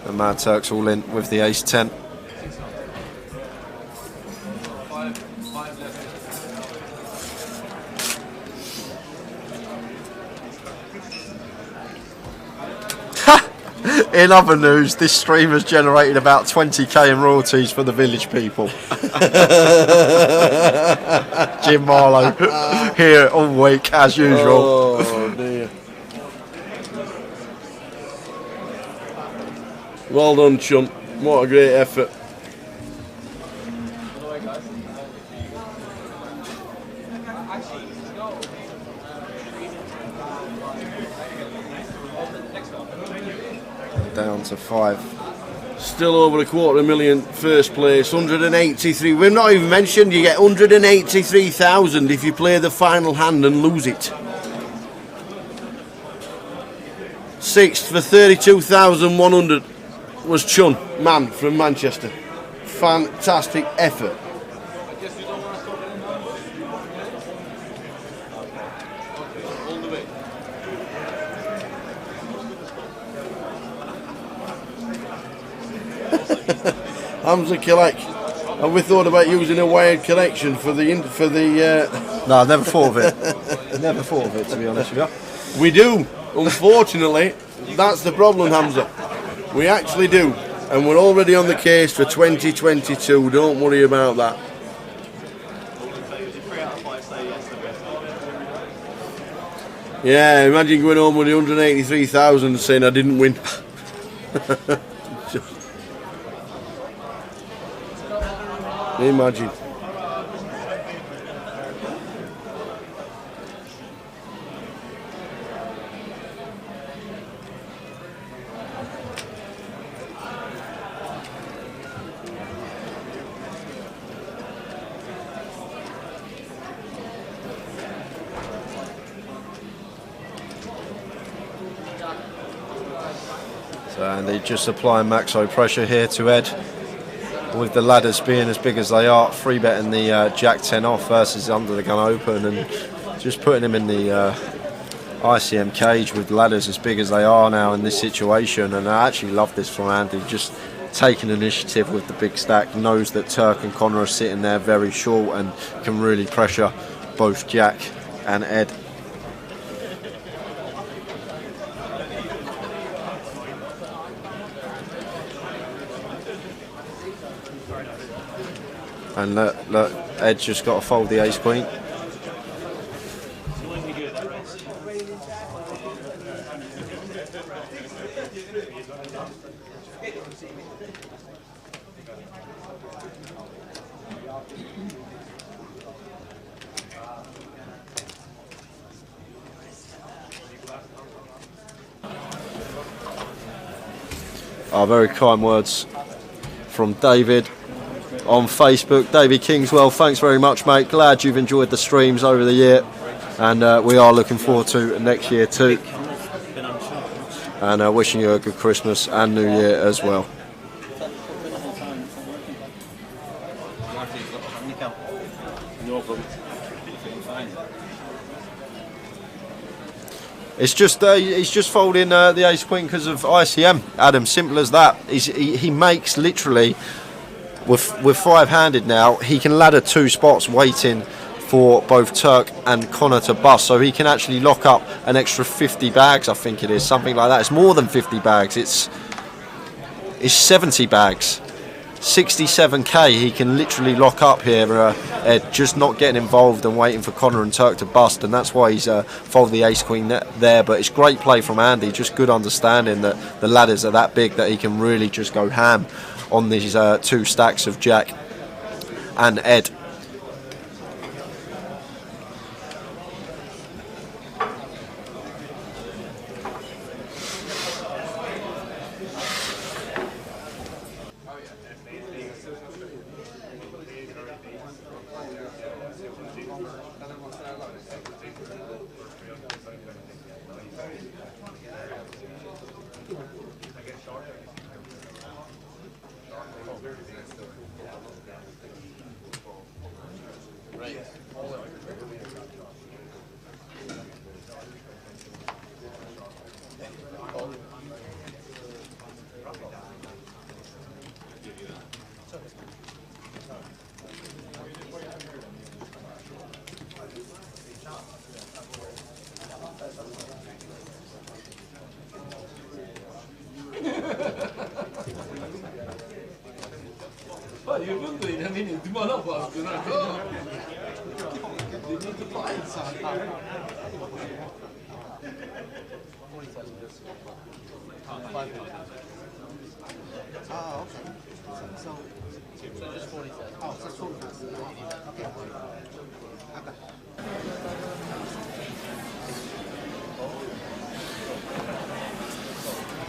The Mad Turks all in with the ace 10. In other news, this stream has generated about 20k in royalties for the village people. Jim Marlowe here all week as usual. Oh dear. Well done, Chun. What a great effort. Down to 5. Still over $250,000 first place. 183. We've not even mentioned you get 183,000 if you play the final hand and lose it. 6th for 32,100 was Chun man from Manchester. Fantastic effort. Hamza Kilek. Have we thought about using a wired connection for the No, I've never thought of it. Never thought of it, to be honest with you. We do. Unfortunately, that's the problem, Hamza. We actually do. And we're already on the case for 2022. Don't worry about that. Yeah, imagine going home with 183,000 saying I didn't win. Imagine. So, and they just applying maxo pressure here to Ed. with the ladders being as big as they are, free betting the Jack 10 off versus under the gun open, and just putting him in the ICM cage with ladders as big as they are now in this situation. And I actually love this from Andy, just taking initiative with the big stack, knows that Turk and Connor are sitting there very short and can really pressure both Jack and Ed. And look, Ed's just got to fold the ace queen. Very kind words from David on Facebook. David Kingswell, thanks very much, mate. Glad you've enjoyed the streams over the year, and we are looking forward to next year too. And wishing you a good Christmas and New Year as well. No problem. It's just he's just folding the ace queen because of ICM, Adam. Simple as that. He makes literally with five-handed now. He can ladder two spots, waiting for both Turk and Connor to bust, so he can actually lock up an extra 50 bags. I think it is something like that. It's more than 50 bags. It's 70 bags. 67k he can literally lock up here, Ed, just not getting involved and waiting for Connor and Turk to bust, and that's why he's folded the ace queen there. But it's great play from Andy, just good understanding that the ladders are that big that he can really just go ham on these two stacks of Jack and Ed.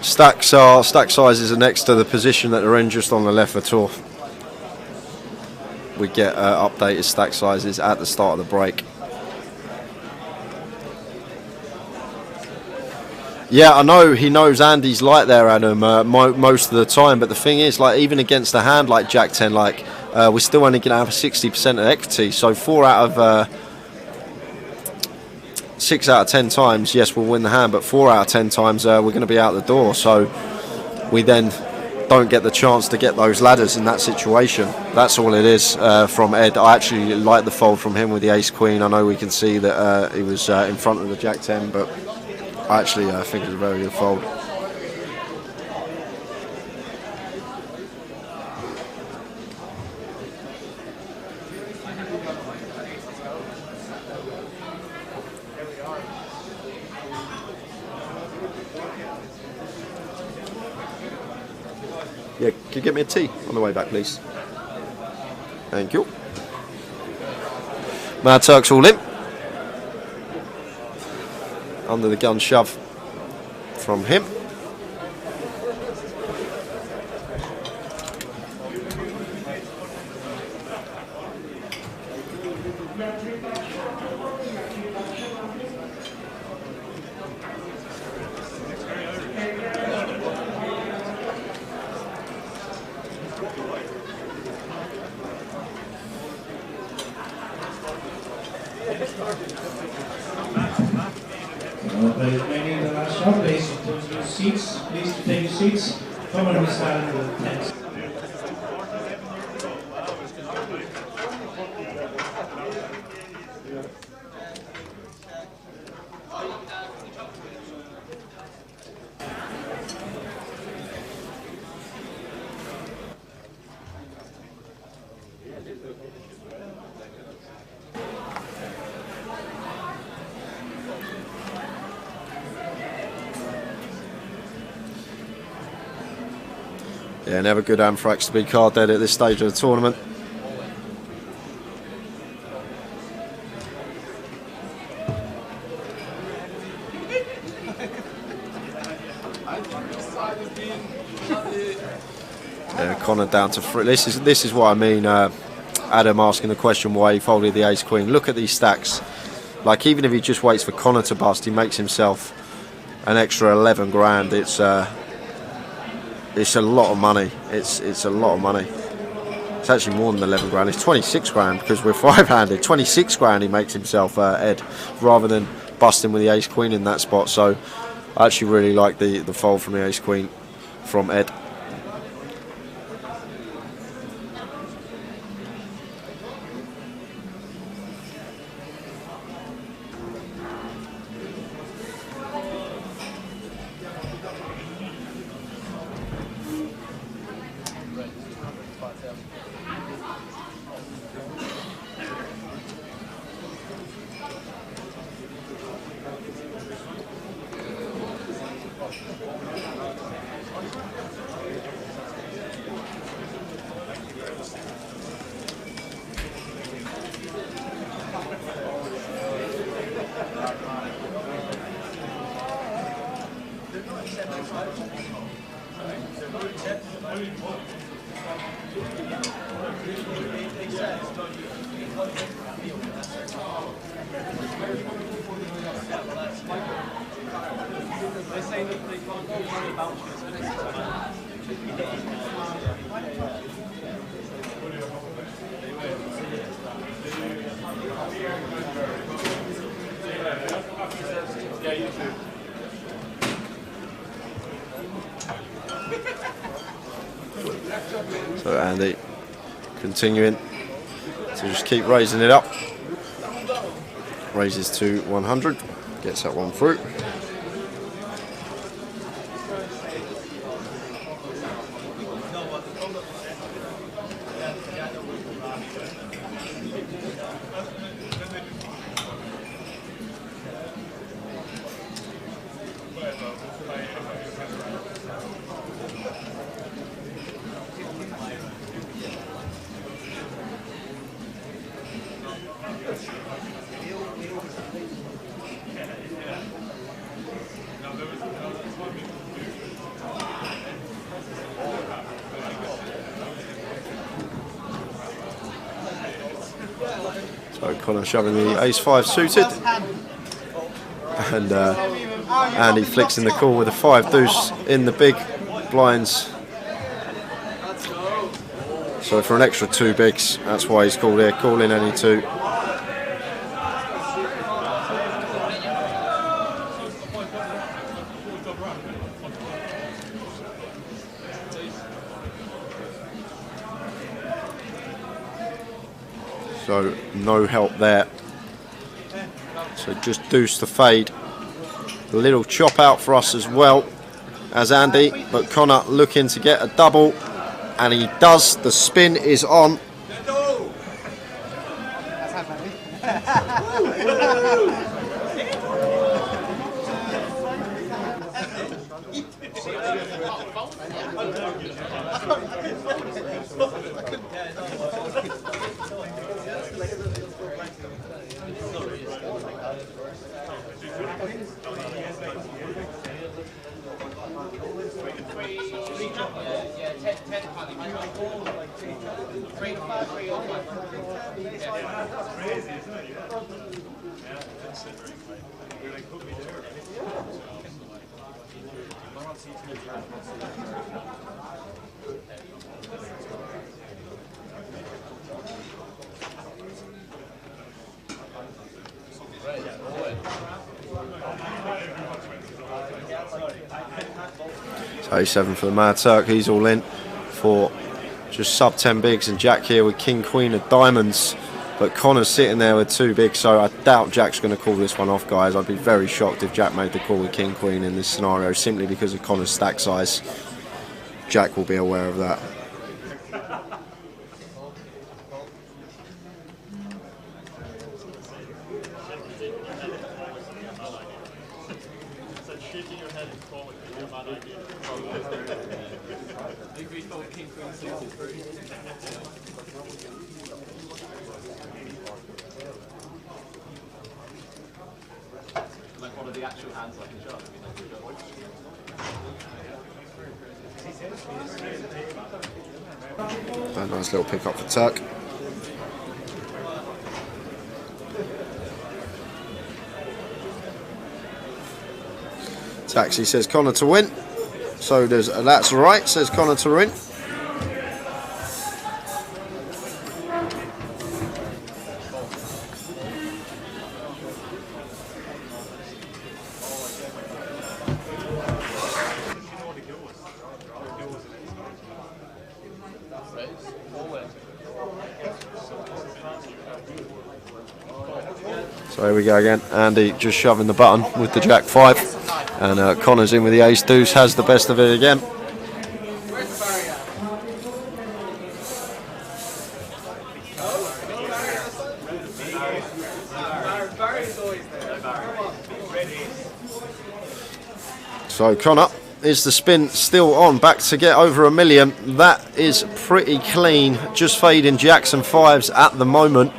Stack sizes are next to the position that they're in, just on the left of tour. We get updated stack sizes at the start of the break. Yeah, I know he knows Andy's light there, Adam, most of the time. But the thing is, like, even against a hand like Jack 10, like we're still only going to have 60% of equity. So 6 out of 10 times, yes, we'll win the hand, but 4 out of 10 times we're going to be out the door. So we then don't get the chance to get those ladders in that situation. That's all it is from Ed. I actually like the fold from him with the ace queen. I know we can see that he was in front of the Jack 10, but I actually think it's a very good fold. Yeah, can you get me a tea on the way back, please? Thank you. Mad Turk's all in. Under the gun shove from him. Remaining the last shot, please, to your seats. Please take your seats. Come on, this side of the tent. Yeah, never good anthrax to be card dead at this stage of the tournament. Yeah, Connor down to 3. This is what I mean. Adam asking the question why he folded the ace queen. Look at these stacks. Like, even if he just waits for Connor to bust, he makes himself an extra 11 grand. It's a lot of money. It's a lot of money. It's actually more than 11 grand. It's 26 grand because we're 5-handed. 26 grand he makes himself, Ed, rather than busting with the ace queen in that spot. So I actually really like the fold from the ace queen from Ed. So Andy continuing to just keep raising it up. Raises to 100, gets that one through. So Connor shoving the ace-5 suited, and Andy flicks in the call with a 5 deuce in the big blinds. So for an extra 2 bigs, that's why he's called here, call in any 2. So no help there. So just deuce to fade. A little chop out for us as well as Andy, but Connor looking to get a double, and he does. The spin is on. 37 for the Mad Turk. He's all in for just sub 10 bigs, and Jack here with King Queen of Diamonds. But Connor's sitting there with 2 bigs, so I doubt Jack's going to call this one off, guys. I'd be very shocked if Jack made the call with King Queen in this scenario, simply because of Connor's stack size. Jack will be aware of that. Like one of the actual hands like a shot. A nice little pick up for Turk. Taxi says Connor to win. So does That's Right, says Connor to win. So here we go again. Andy just shoving the button with the Jack 5, and Connor's in with the Ace Deuce, has the best of it again. So Connor, is the spin still on? Back to get over $1 million. That is pretty clean. Just fading Jacks and 5s at the moment.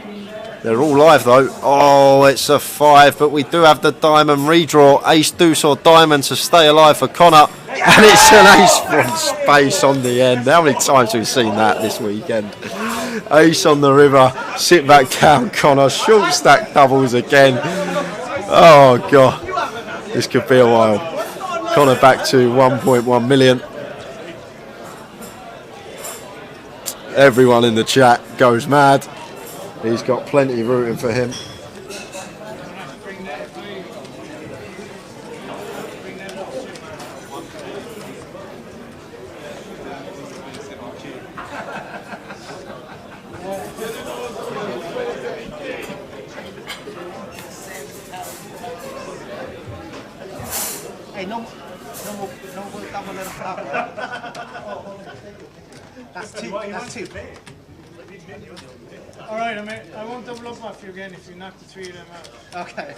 They're all live though. Oh, it's a 5, but we do have the diamond redraw. Ace, deuce or diamond to stay alive for Connor. And it's an ace from space on the end. How many times have we seen that this weekend? Ace on the river. Sit back down, Connor. Short stack doubles again. Oh, God. This could be a while. Connor back to 1.1 million. Everyone in the chat goes mad. He's got plenty rooting for him. Hey, no double little crap. That's two. That's two. All right, I won't double up after you again if you knock the 3 of them out. Okay.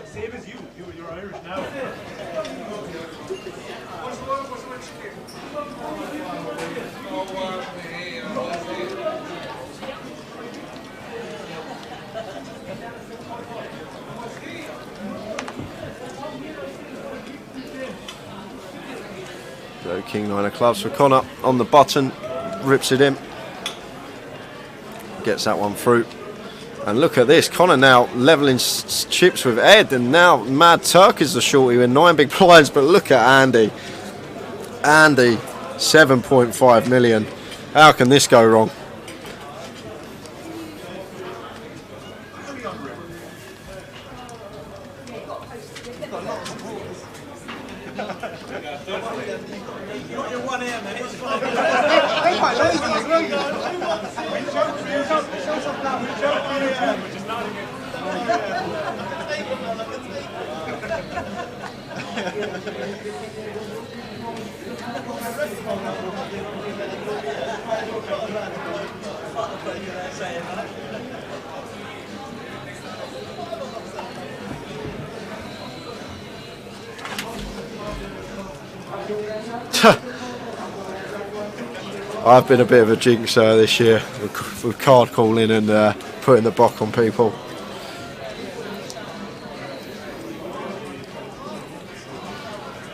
Same as you. You're Irish now. So King 9 of clubs for Connor on the button, rips it in, gets that one through. And look at this, Connor now levelling chips with Ed, and now Mad Turk is the shorty with 9 big blinds. But look at Andy. Andy, 7.5 million. How can this go wrong? I've been a bit of a jinxer this year with card calling and putting the block on people.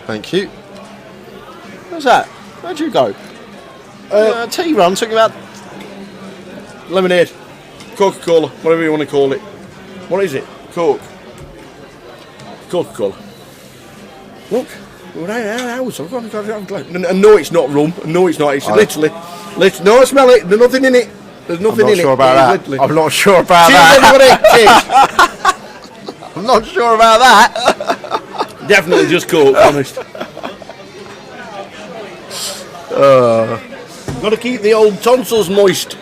Thank you. What's that? Where'd you go? Tea run, talking about lemonade, Coca-Cola, whatever you want to call it. What is it? Coke. Coca-Cola. Look. Right out. No, it's not rum. No, it's not. It's literally. No, smell it. There's nothing in it. There's nothing in it. I'm not sure about Cheers, that. everybody. Cheers. I'm not sure about that. Definitely just Coke, honest. Got to keep the old tonsils moist.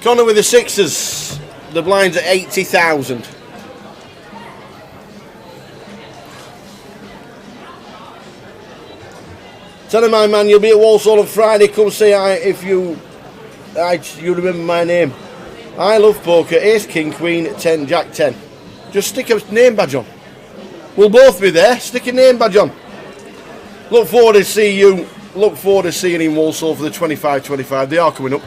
Connor with the sixes. The blinds at 80,000. Tell him, my man, you'll be at Walsall on Friday. Come say hi if you remember my name. I love poker. Ace, King, Queen, 10, Jack, 10. Just stick a name badge on. We'll both be there. Stick a name badge on. Look forward to see you. Look forward to seeing you in Walsall for the 25-25. They are coming up.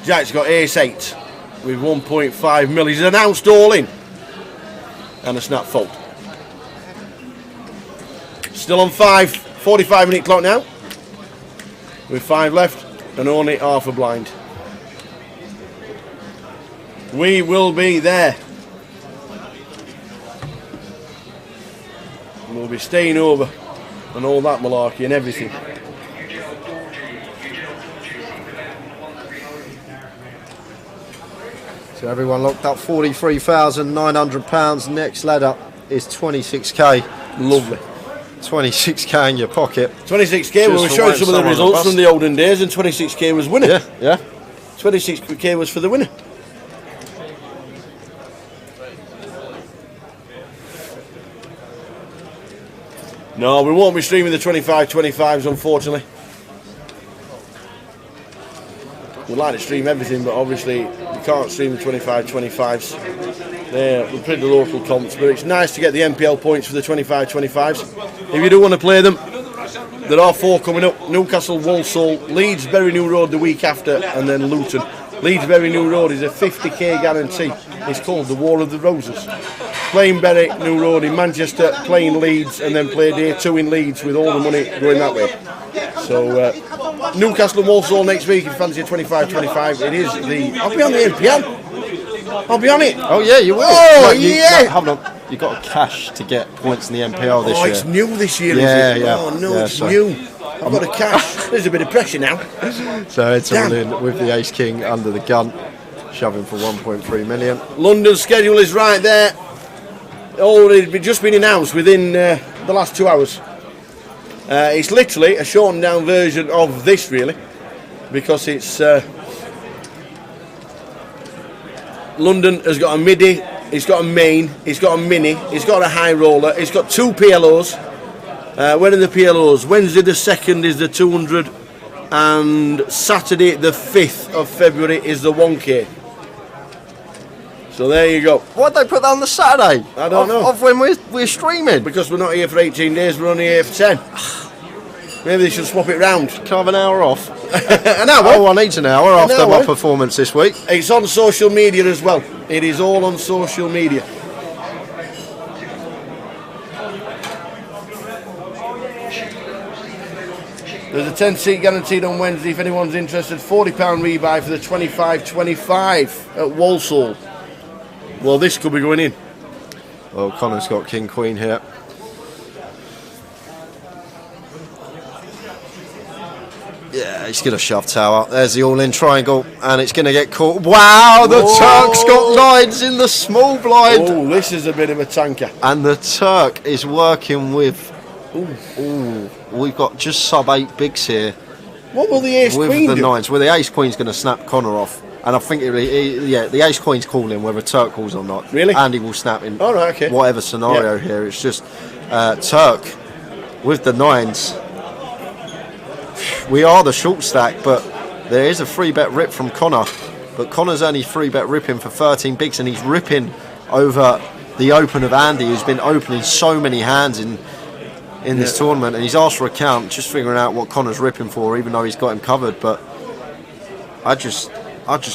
Jack's got ace 8 with 1.5 mil. He's announced all in. And a snap fold. Still on 5. 45-minute clock now. With 5 left and only half a blind. We will be there. We'll be staying over and all that malarkey and everything. So everyone locked up £43,900. Next ladder is 26k. Lovely. 26k in your pocket. 26k, we were showing some of the results from the olden days, and 26k was winner. Yeah. 26k was for the winner. No, we won't be streaming the 25-25s, unfortunately. We'd like to stream everything, but obviously you can't stream the 25-25s. They're pretty local comps, but it's nice to get the MPL points for the 25-25s. If you do want to play them, there are 4 coming up. Newcastle, Walsall, Leeds, Bury New Road the week after, and then Luton. Leeds, Bury New Road is a 50k guarantee. It's called the War of the Roses. Playing Bury New Road in Manchester, playing Leeds, and then play day 2 in Leeds with all the money going that way. So Newcastle and Walsall next week if you fancy a 25-25. It is the... I'll be on the NPL. I'll be on it. Oh yeah, you will. Oh yeah. Hold on. You got to cash to get points in the MPL this year. Oh, it's new this year, yeah, is it? Yeah. Oh no, it's new. I've got to cash. There's a bit of pressure now. So it's all in with the Ace King under the gun, shoving for 1.3 million. London's schedule is right there. Already just been announced within the last 2 hours. It's literally a shortened down version of this, really, because it's London has got a midi, it's got a main, it's got a mini, it's got a high roller, it's got 2 PLOs. When are the PLOs? Wednesday the 2nd is the 200, and Saturday the 5th of February is the 1K. So there you go. Why'd they put that on the Saturday? I don't know. Of when we're streaming? Because we're not here for 18 days, we're only here for 10. Maybe they should swap it round. Can I have an hour off? An hour? Oh, I need an hour after my performance this week. It's on social media as well. It is all on social media. There's a 10-seat guaranteed on Wednesday if anyone's interested. £40 rebuy for the 25-25 at Walsall. Well, this could be going in. Well, Connor's got King Queen here. Yeah, he's going to shove tower. There's the all-in triangle, and it's going to get caught. Wow, the Turk's got lines in the small blind. Oh, this is a bit of a tanker. And the Turk is working with... Ooh, we've got just sub-8 bigs here. What will the ace queen with the do? 9s? Well, the ace queen's going to snap Connor off. And I think, the ace queen's calling whether Turk calls or not. Really? And he will snap in okay. whatever scenario here. It's just Turk with the 9s. We are the short stack, but there is a 3-bet rip from Connor. But Connor's only 3-bet ripping for 13 bigs, and he's ripping over the open of Andy, who's been opening so many hands in this tournament. And he's asked for a count, just figuring out what Connor's ripping for, even though he's got him covered. But I just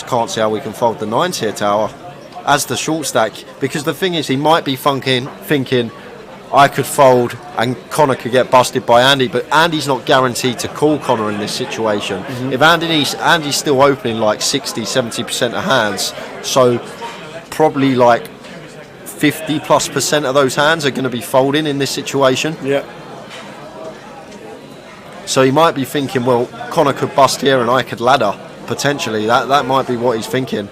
can't see how we can fold the 9s here, Tower, as the short stack. Because the thing is, he might be thinking, I could fold and Connor could get busted by Andy, but Andy's not guaranteed to call Connor in this situation. If Andy's still opening like 60-70% of hands, so probably like 50+% of those hands are going to be folding in this situation. Yeah. So he might be thinking, well, Connor could bust here and I could ladder, potentially. That might be what he's thinking.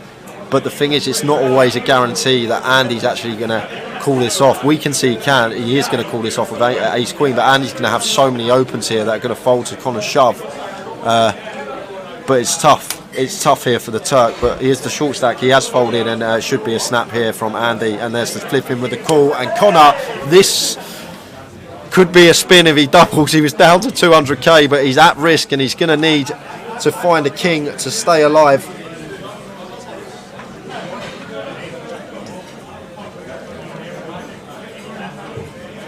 But the thing is, it's not always a guarantee that Andy's actually going to call this off. We can see he is going to call this off with ace queen, but Andy's going to have so many opens here that are going to fold to Connor's shove. But it's tough. It's tough here for the Turk, but here's the short stack. He has folded, and it should be a snap here from Andy. And there's the flipping with the call. And Connor, this could be a spin if he doubles. He was down to 200k, but he's at risk, and he's going to need to find a king to stay alive.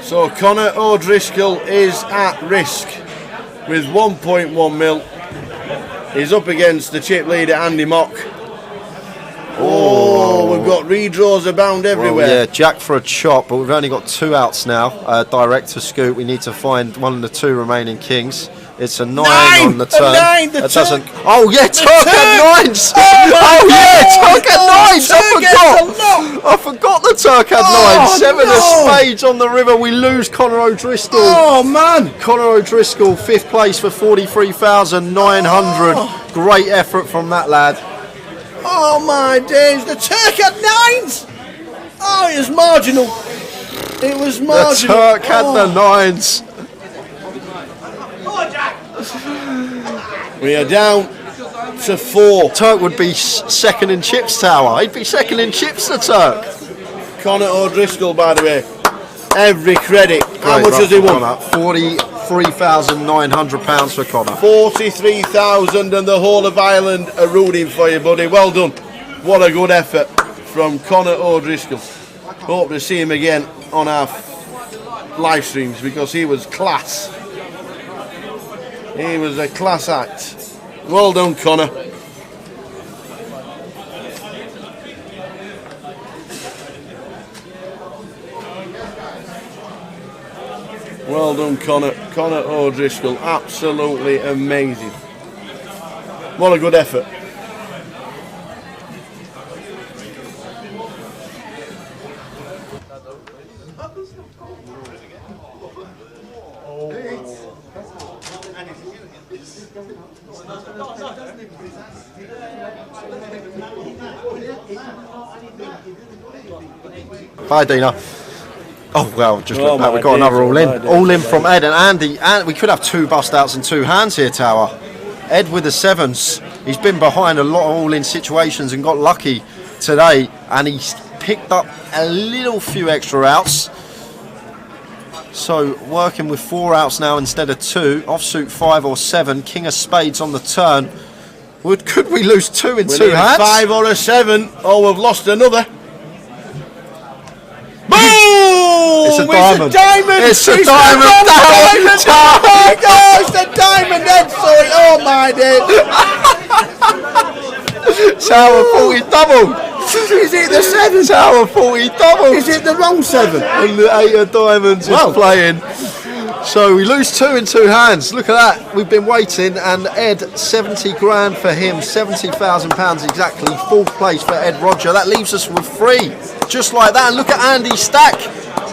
So Conor O'Driscoll is at risk with 1.1 mil. He's up against the chip leader Andy Mock. Oh, we've got redraws abound everywhere. Well, yeah, Jack for a chop, but we've only got 2 outs now. Direct to scoop. We need to find one of the 2 remaining kings. It's a 9 on the turn. That doesn't. Oh yeah, Turk had 9s. Oh yeah, Turk had 9s. I forgot the Turk had 9s. 7 of spades on the river. We lose Conor O'Driscoll. Oh man, Conor O'Driscoll, 5th place for 43,900. Great effort from that lad. oh my days, the Turk had 9s. Oh, it was marginal. It was marginal. The Turk had the 9s. We are down to 4. Turk would be second in chips, Tower. He'd be second in chips, the Turk. Conor O'Driscoll, by the way, every credit. How much has he won? £43,900 for Conor. 43,000, and the whole of Ireland are rooting for you, buddy. Well done. What a good effort from Conor O'Driscoll. Hope to see him again on our live streams because he was class. He was a class act. Well done, Conor. Well done, Conor. Conor O'Driscoll, absolutely amazing. What a good effort. Hi, Dina. Oh, well, just look back. We've got another all-in. All-in from Ed and Andy. And we could have 2 bust-outs and 2 hands here, Tower. Ed with the 7s. He's been behind a lot of all-in situations and got lucky today. And he's picked up a little few extra outs. So, working with 4 outs now instead of 2. Offsuit 5 or 7. King of spades on the turn. Could we lose 2 in 2 hands? 5 or a 7. Oh, we've lost another. Boom! It's a diamond. It's a diamond. Oh my gosh, the diamond Ed saw it. Oh my days. Tower 40 double. Is it the 7? Tower 40 double. Is it the wrong 7? And the 8 of diamonds is playing. So we lose 2 in 2 hands. Look at that. We've been waiting, and Ed, 70 grand for him, £70,000 exactly. 4th place for Ed Roger. That leaves us with 3, just like that. And look at Andy's stack.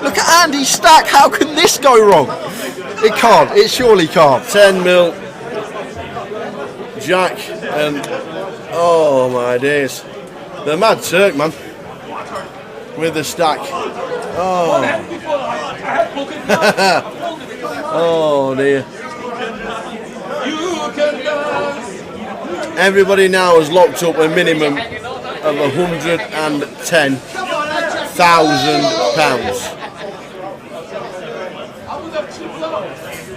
Look at Andy's stack. How can this go wrong? It can't. It surely can't. 10 mil. Jack and oh my days, the Mad Turk, man, with the stack. Oh. Oh dear. Everybody now has locked up a minimum of £110,000.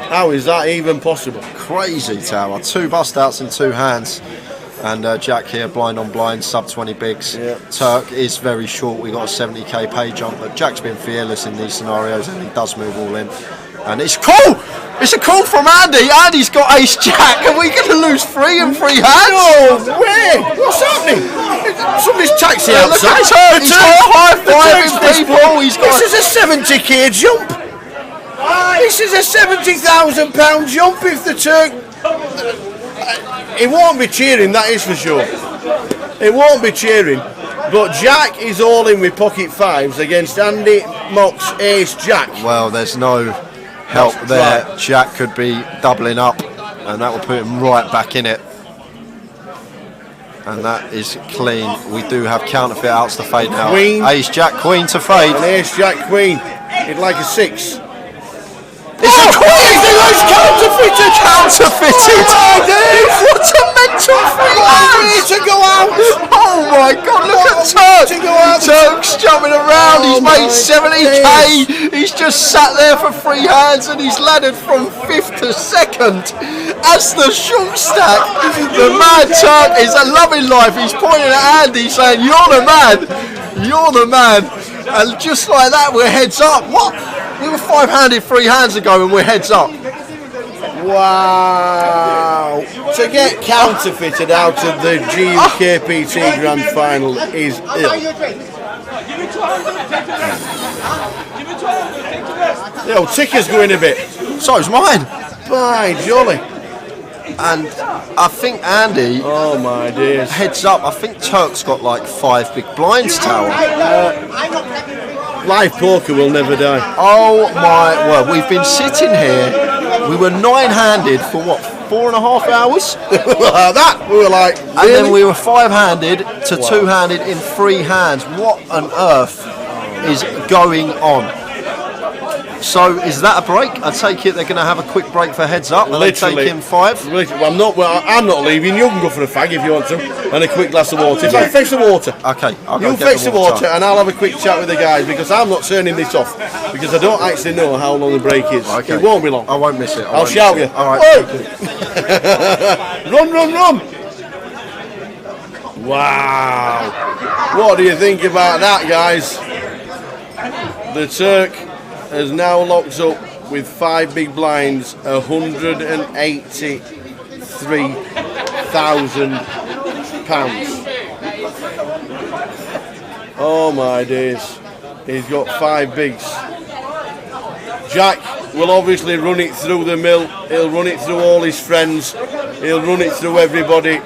How is that even possible? Crazy, Tower. 2 bust outs in 2 hands. And Jack here, blind on blind, sub 20 bigs. Yeah. Turk is very short. We got a 70k pay jump, but Jack's been fearless in these scenarios, and he does move all in. And it's cool. It's a call from Andy. Andy's got ace jack. Are we going to lose 3 in 3 hands? No way! What's happening? Somebody's taxi outside. Look at Turk. He's got a high five. This is a 70k jump. This is a £70,000 jump if the Turk... He won't be cheering, that is for sure. He won't be cheering. But Jack is all in with pocket fives against Andy Mock's ace Jack. Well, there's no help there. Right. Jack could be doubling up, and that will put him right back in it. And that is clean. We do have counterfeit outs to fade now. Queen. Ace Jack Queen to fade. And ace Jack Queen. He'd like a 6. It's a queen! It's counterfeited! Counterfeited! Oh, what a mental freak! To go out! Oh my god, look at Turk! Turk's jumping around, he's made 70k! He's just sat there for 3 hands and he's landed from 5th to 2nd. As the short stack, the mad Turk is loving life. He's pointing at Andy saying, "You're the man! You're the man!" And just like that, we're heads up. What? We were 5-handed 3 hands ago and we're heads up. Wow! To get counterfeited out of the GUKPT Grand Final is ill. Yo, ticker's going a bit. So's mine. By jolly. And I think Andy, oh my days, heads up. I think Turk's got like 5 big blinds tower. Live poker will never die. Oh my word, we've been sitting here. We were 9-handed for what, 4.5 hours? We were like, really? And then we were 5-handed to 2-handed in 3 hands. What on earth is going on? So is that a break? I take it they're going to have a quick break for heads up. And they take him 5. Well, I'm not leaving. You can go for a fag if you want to, and a quick glass of water. If I fetch the water, okay. You fetch the water, and I'll have a quick chat with the guys because I'm not turning this off because I don't actually know how long the break is. Okay. It won't be long. I won't miss it. I'll shout you. All right. Run, run, run! Wow! What do you think about that, guys? The Turk has now locked up with 5 big blinds, £183,000. Oh my days. He's got 5 bigs. Jack will obviously run it through the mill. He'll run it through all his friends. He'll run it through everybody.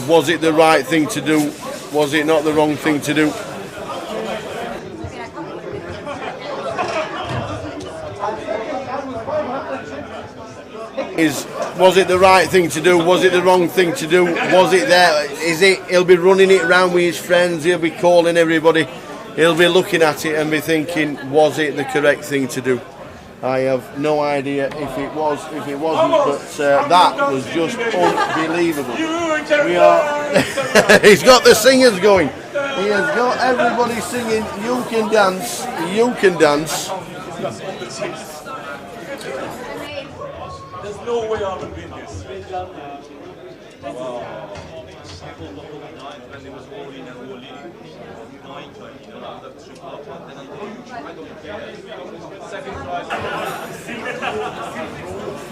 Was it the right thing to do? Was it not the wrong thing to do? Was it the right thing to do? Was it the wrong thing to do? Was it there? Is it? He'll be running it around with his friends. He'll be calling everybody. He'll be looking at it and be thinking, was it the correct thing to do? I have no idea if it was, if it wasn't, but that was just unbelievable. We are. He's got the singers going. He has got everybody singing. You can dance. You can dance. There's no way I would win this.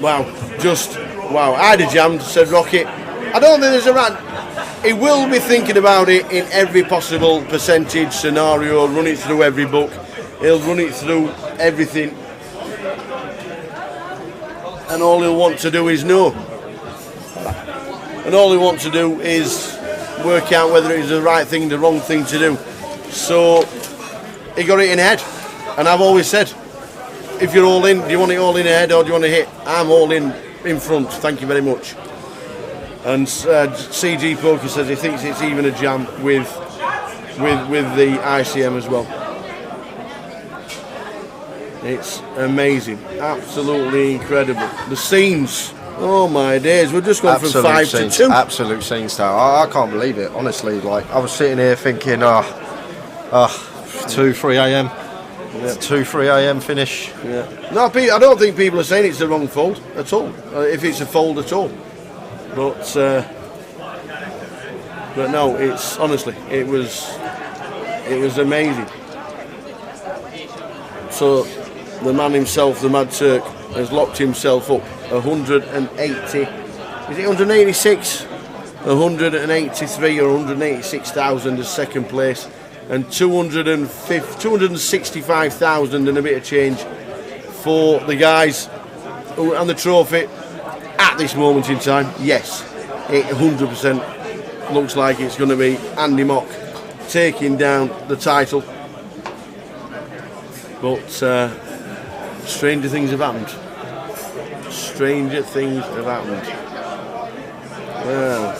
Wow, just wow. I'd have jammed, said Rocket. I don't think there's a right. He will be thinking about it in every possible percentage scenario, run it through every book. He'll run it through everything. And all he'll want to do is know. And all he wants to do is work out whether it's the right thing, the wrong thing to do. So he got it in head. And I've always said, if you're all in, do you want it all in head or do you want to hit? I'm all in front, thank you very much. And CG Poker says he thinks it's even a jam with the ICM as well. It's amazing, absolutely incredible. The scenes, oh my days, we're just going from 5 to 2. Absolute scenes now. I can't believe it, honestly. Like I was sitting here thinking, 2, 3 a.m. Yeah. 2, 3 a.m. finish. Yeah. No, I don't think people are saying it's the wrong fold at all. If it's a fold at all, but no, it's honestly, it was amazing. So the man himself, the Mad Turk, has locked himself up 180. Is it 186? 183 or 186,000 as second place, and 265,000 and a bit of change for the guys and the trophy at this moment in time? Yes, it 100% looks like it's going to be Andy Mock taking down the title. But stranger things have happened. Stranger things have happened. Well,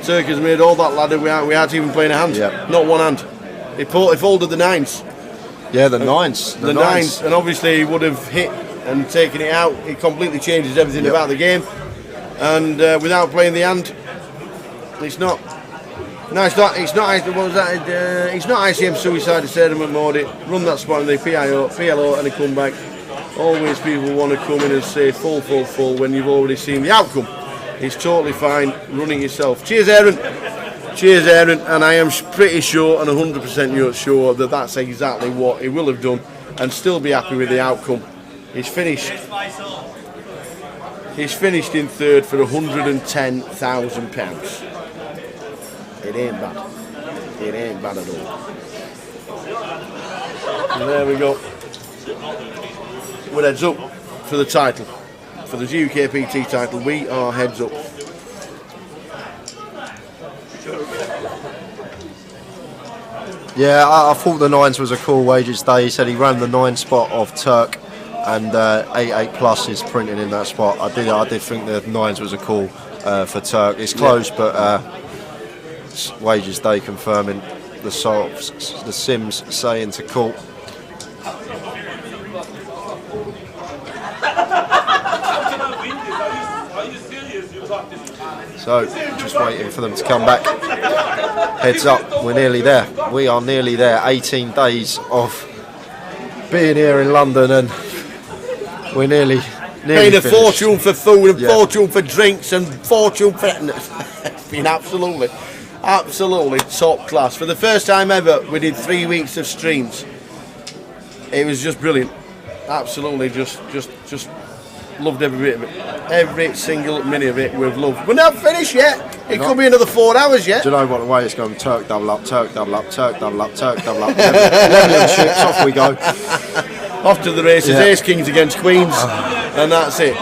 Turk has made all that ladder without even playing a hand. Yeah. Not one hand. He folded the nines. Yeah, the nines. The nines. And obviously he would have hit and taken it out. It completely changes everything about the game. And without playing the hand, it's not. No, it's not. What was that? It's not ICM suicide. Sarah McMordy run that spot in the PLO and a comeback. Always people want to come in and say full when you've already seen the outcome. It's totally fine running yourself. Cheers, Aaron. Cheers, Aaron. And I am pretty sure and 100% sure that that's exactly what he will have done and still be happy with the outcome. He's finished. He's finished in third for £110,000. It ain't bad. It ain't bad at all. And there we go. We're heads up for the title. For the GUKPT title, we are heads up. Yeah, I thought the nines was a cool wages day. He said he ran the 9 spot of Turk, and 88 plus is printed in that spot. I did think the nines was a call for Turk. It's close, but wages day confirming the Sims saying to call. So, just waiting for them to come back. Heads up, we're nearly there. We are nearly there. 18 days of being here in London, and we're nearly paying a finished. fortune for food and fortune for drinks and fortune for... It's been absolutely top class. For the first time ever, we did 3 weeks of streams. It was just brilliant. Absolutely, just loved every bit of it. Every single minute of it we've loved. We're not finished yet. It could be another 4 hours yet. Do you know what the way it's going? Turk double up, Turk double up, Turk double up, Turk double up. Leveling ships, off we go. Off to the races, Ace Kings against Queens, and that's it.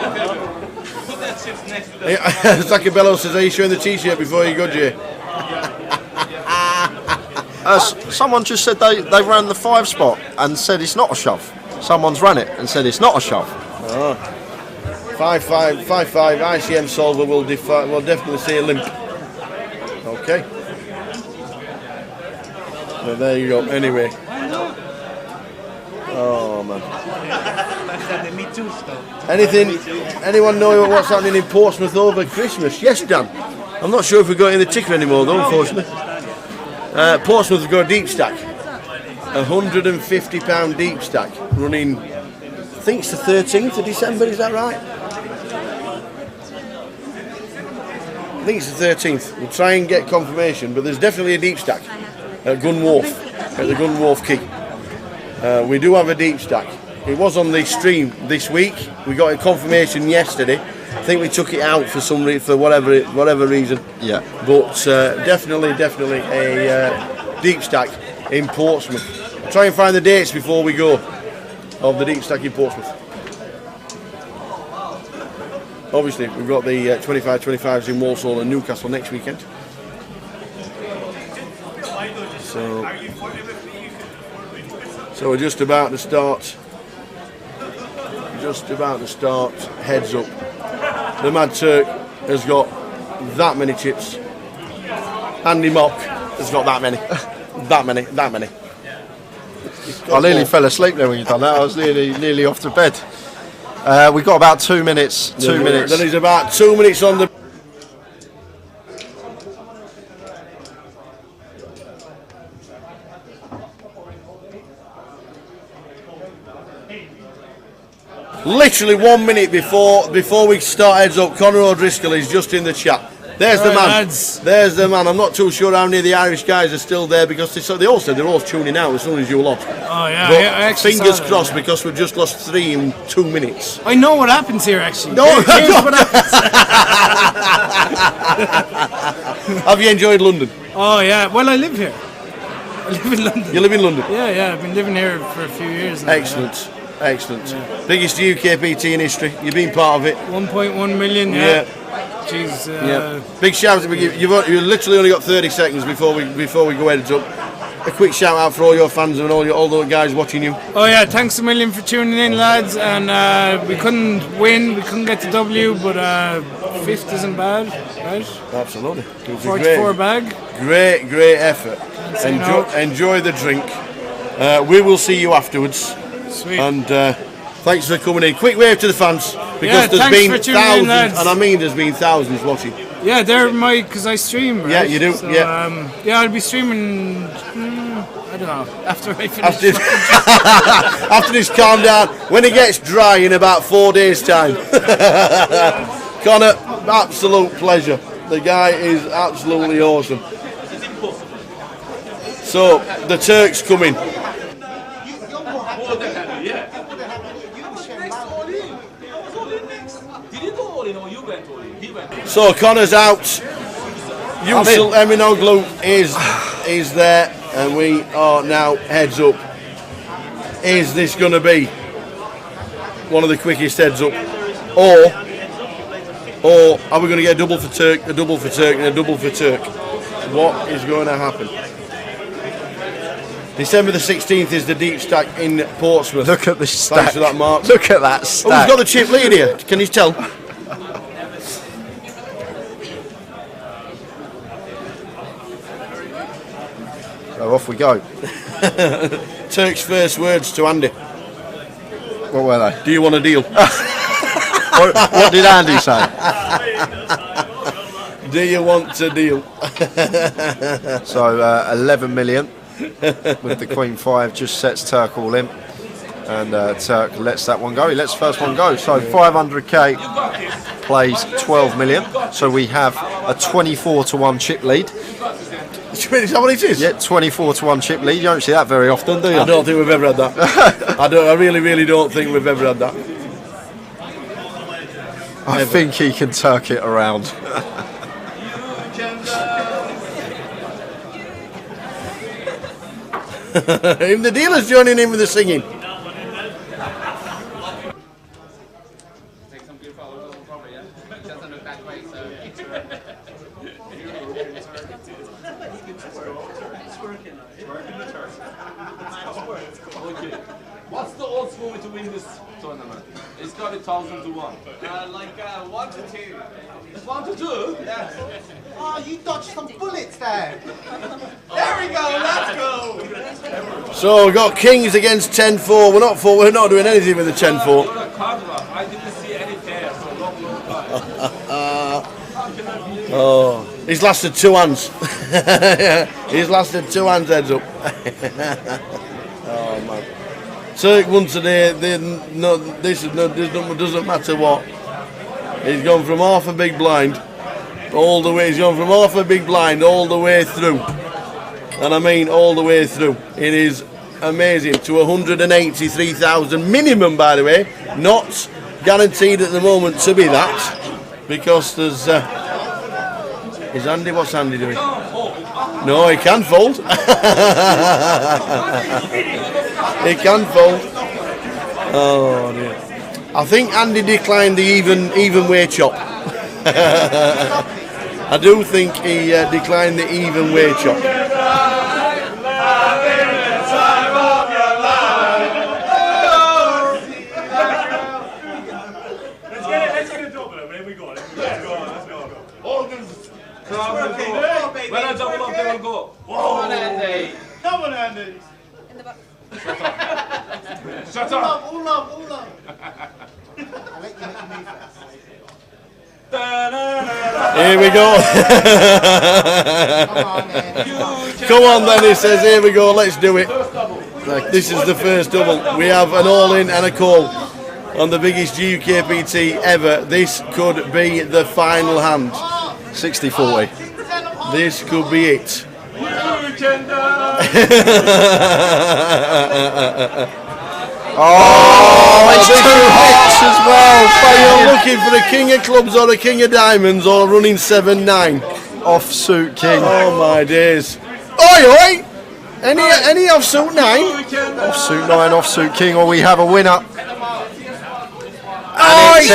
Zacabello says, are you showing the t-shirt before you go, Jay? Someone just said they ran the 5 spot and said it's not a shove. Someone's ran it and said it's not a shove. 5-5, ICM Solver will definitely see a limp. Okay. But there you go, anyway. Oh man. Anyone know what's happening in Portsmouth over Christmas? Yes, Dan. I'm not sure if we've got it in the ticker anymore though, unfortunately. Portsmouth have got a deep stack. £150 deep stack running, I think it's the 13th of December, is that right? I think it's the 13th. We'll try and get confirmation, but there's definitely a deep stack at Gun Wharf, at the Gun Wharf Key. We do have a deep stack. It was on the stream this week. We got a confirmation yesterday. I think we took it out for whatever reason. Yeah. But definitely a deep stack in Portsmouth. I'll try and find the dates before we go of the deep stack in Portsmouth. Obviously, we've got the 25-25s in Walsall and Newcastle next weekend. So we're just about to start. Heads up. The Mad Turk has got that many chips. Andy Mock has got that many. that many. I nearly fell asleep there when you done that. I was nearly off to bed. We've got about 2 minutes. 2 minutes. Then he's about 2 minutes on the. Literally 1 minute before we start heads up, Conor O'Driscoll is just in the chat. There's the man. Lads. There's the man. I'm not too sure how many of the Irish guys are still there because they all said they're all tuning out as soon as you lost. Oh yeah, but I actually fingers crossed because we've just lost 3 in 2 minutes. I know what happens here actually. No, here's what happens. Have you enjoyed London? Oh yeah. Well, I live here. I live in London. You live in London? Yeah. I've been living here for a few years now. Excellent. Excellent. Biggest UKPT in history. You've been part of it. 1.1 million. Yeah. Jeez. Big shout out. You've literally only got 30 seconds before we go heads up. A quick shout out for all your fans and all the guys watching you. Oh yeah, thanks a million for tuning in, lads. And we couldn't win, we couldn't get the W, but 5th isn't bad, right? Absolutely. 44 bag. Great effort. Enjoy the drink. We will see you afterwards. Sweet. And thanks for coming in. Quick wave to the fans, because there's been thousands, and I mean there's been thousands watching. Yeah, they're because I stream, right? Yeah, you do. So, yeah. I'll be streaming. I don't know. After I finish. After this, calm down. When it gets dry in about 4 days' time. Connor, absolute pleasure. The guy is absolutely awesome. So the Turks coming. So Connor's out. Yusuf Eminoglu is there, and we are now heads up. Is this going to be one of the quickest heads up, or are we going to get a double for Turk, and a double for Turk? What is going to happen? December the 16th is the deep stack in Portsmouth. Look at the stack. Thanks for that, Mark. Look at that stack. Oh, we've got the chip lead here. Can you tell? So off we go. Turk's first words to Andy. What were they? Do you want a deal? what did Andy say? Do you want a deal? So 11 million with the Queen 5 just sets Turk all in, and Turk lets that one go. He lets the first one go. So 500k plays 12 million. So we have a 24-1 chip lead. Is that what it is? Yeah, 24-1 chip lead. You don't see that very often, do you? I don't think we've ever had that. I really don't think we've ever had that. I think he can Turk it around. Even the dealer's joining in with the singing. What's the odds for me to win this tournament? It's got 1,000 to 1. 1 to 2. It's 1 to 2? Yes. Oh, you dodged some bullets there. There we go, let's go. So we've got Kings against 10-4. We're not doing anything with the 10-4. I didn't see any pairs for a long time. Oh, he's lasted 2 hands. He's lasted 2 hands heads up. Oh man. Turk won today. Doesn't matter what. He's gone from half a big blind all the way. He's gone from half a big blind all the way through, and I mean all the way through. It is amazing. To 183,000 minimum, by the way. Not guaranteed at the moment to be that, because there's. Is Andy? What's Andy doing? No, he can fold. He can fold. Oh dear. I think Andy declined the even way chop. I do think he declined the even way chop. Let's get a double. There we go. Let's go. When I double up, they will go. Come on, Andy. Come on, Andy. In the back. Shut up. All love. I'll let you make me first. Here we go. Come on then, he says, here we go, let's do it. This is the first double. We have an all-in and a call on the biggest GUKPT ever. This could be the final hand. 60-40. This could be it. Oh, it's 2 hits as well. You're looking for a king of clubs or a king of diamonds or running 7-9. Offsuit king. Oh my days. Oi, oi! Any offsuit 9? Offsuit 9, offsuit king, or we have a winner. We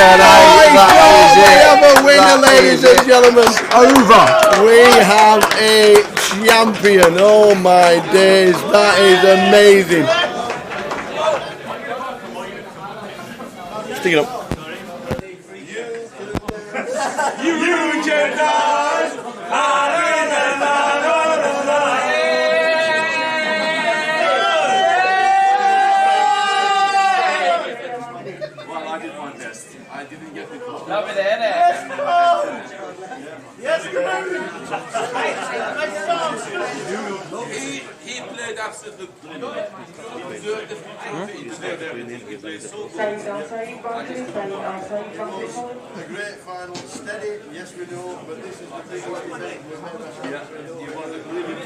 have a winner, ladies and gentlemen. Over. We have a champion. Oh my days, that is amazing. Stick it up. You can dance. Well, I did my best. I didn't get the call. Love it, innit? Yes, He played absolutely brilliant. He deserved the trophy. He deserved everything. He played so good. A great final, steady, yes we know, but this is the thing what you think. He was a brilliant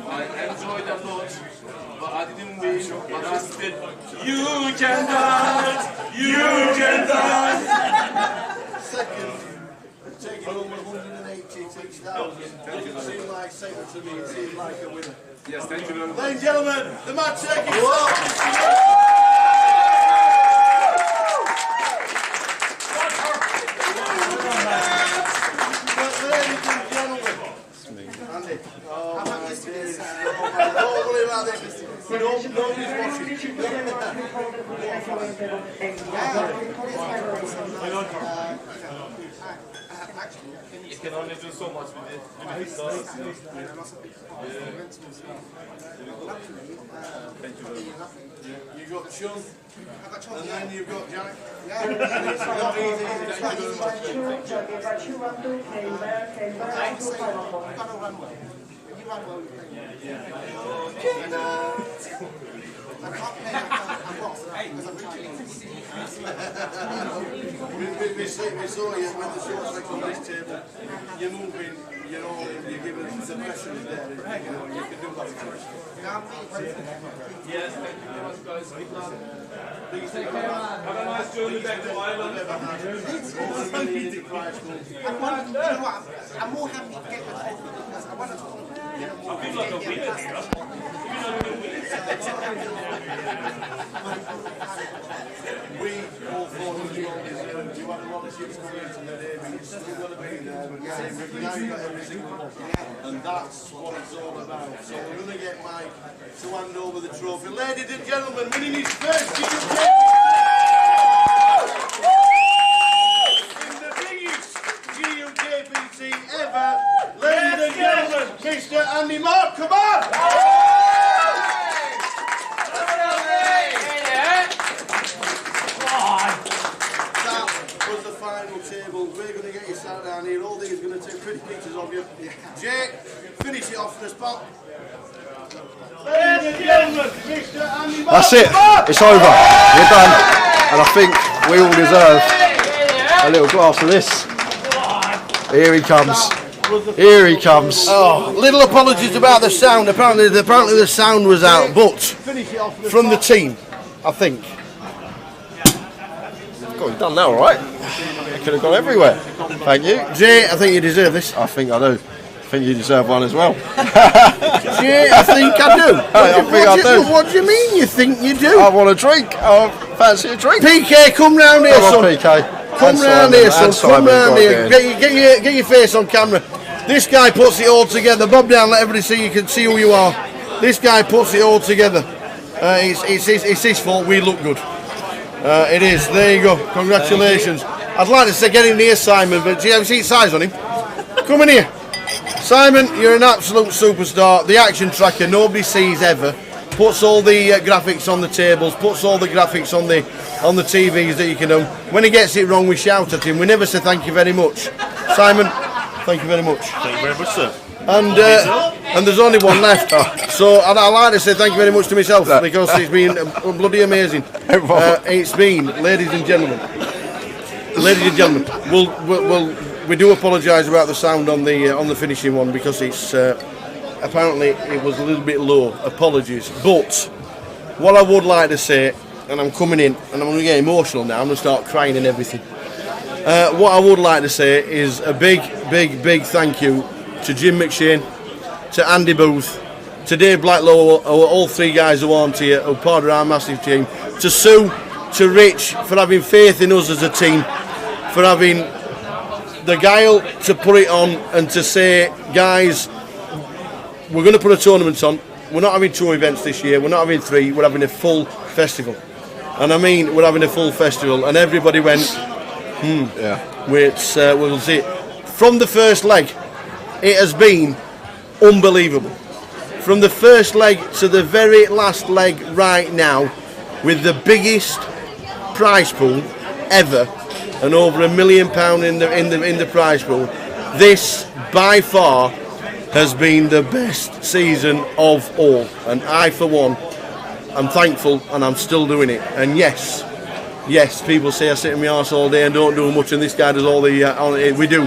I enjoyed a lot, but I didn't win. But I said, you can dance, you can dance. Second, taking over 186,000. Doesn't seem like Satan to me, it seems like a winner. Yes, thank you very much. Ladies and gentlemen, the match taking Andy, oh my days. Don't worry about this. Nobody's You can only do so much with it. Thank you very much. You've got Chun, and then you've got Jack. Yeah, it's not easy. It's not easy. You ran well. I can't play I'm lost because I'm trying we saw you when the short strike on this table. You're moving, you know, you're giving the pressure is there. You know, you can do that. Yes, thank you very much, guys. Keep on. Please take care. Have a nice journey back to Ireland. I'm more happy to get the trophy because I want to talk. I feel like a winner here. We all thought you had a lot of ships coming into the day, but you're still going to be there. But now you've got every single one. And that's what it's all about. So we're going to get Mike to hand over the trophy. Ladies and gentlemen, winning his first GUKPT in the biggest GUKPT ever. Ladies and gentlemen, Mr. Andy Mark, come on! That was the final table. We're going to get you sat down here. All these are going to take pretty pictures of you. Jake, finish it off for the spot. Ladies and gentlemen, Mr. Andy Mark. That's it. It's over. We're done. And I think we all deserve a little glass of this. Here he comes. Here he comes. Oh, little apologies about the sound. Apparently the sound was out, but from the team, I think. God, you've done that all right. It could have gone everywhere. Thank you. Jay, I think you deserve this. I think I do. I think you deserve one as well. Jay, I think I do. I do. What do you mean you think you do? I want a drink. I fancy a drink. PK, come round here, son. PK. Come round here, son. Come round here. Get your face on camera. This guy puts it all together. Bob down, let everybody see. You can see who you are. This guy puts it all together. It's his fault. We look good. It is. There you go. Congratulations. I'd like to say get in here, Simon, but do you ever see size on him? Come in here. Simon, you're an absolute superstar. The action tracker, nobody sees ever. Puts all the graphics on the tables, puts all the graphics on the TVs that you can do. When he gets it wrong, we shout at him. We never say thank you very much. Simon, thank you very much. Thank you very much, sir. And there's only one left. So I'd like to say thank you very much to myself because it's been bloody amazing. It's been, ladies and gentlemen. We do apologise about the sound on the finishing one because it's apparently it was a little bit low. Apologies. But what I would like to say, and I'm coming in and I'm going to get emotional now. I'm going to start crying and everything. What I would like to say is a big thank you to Jim McShane, to Andy Booth, to Dave Blacklow, all three guys who aren't here, who are part of our massive team, to Sue, to Rich for having faith in us as a team, for having the guile to put it on and to say, guys, we're going to put a tournament on. We're not having 2 events this year, we're not having 3, we're having a full festival. And I mean, we're having a full festival, and everybody went, we'll see it. From the first leg, it has been unbelievable. From the first leg to the very last leg right now, with the biggest prize pool ever, and over £1 million in the prize pool, this by far has been the best season of all. And I, for one, am thankful, and I'm still doing it. And yes, people say I sit in my arse all day and don't do much, and this guy does all the. We do,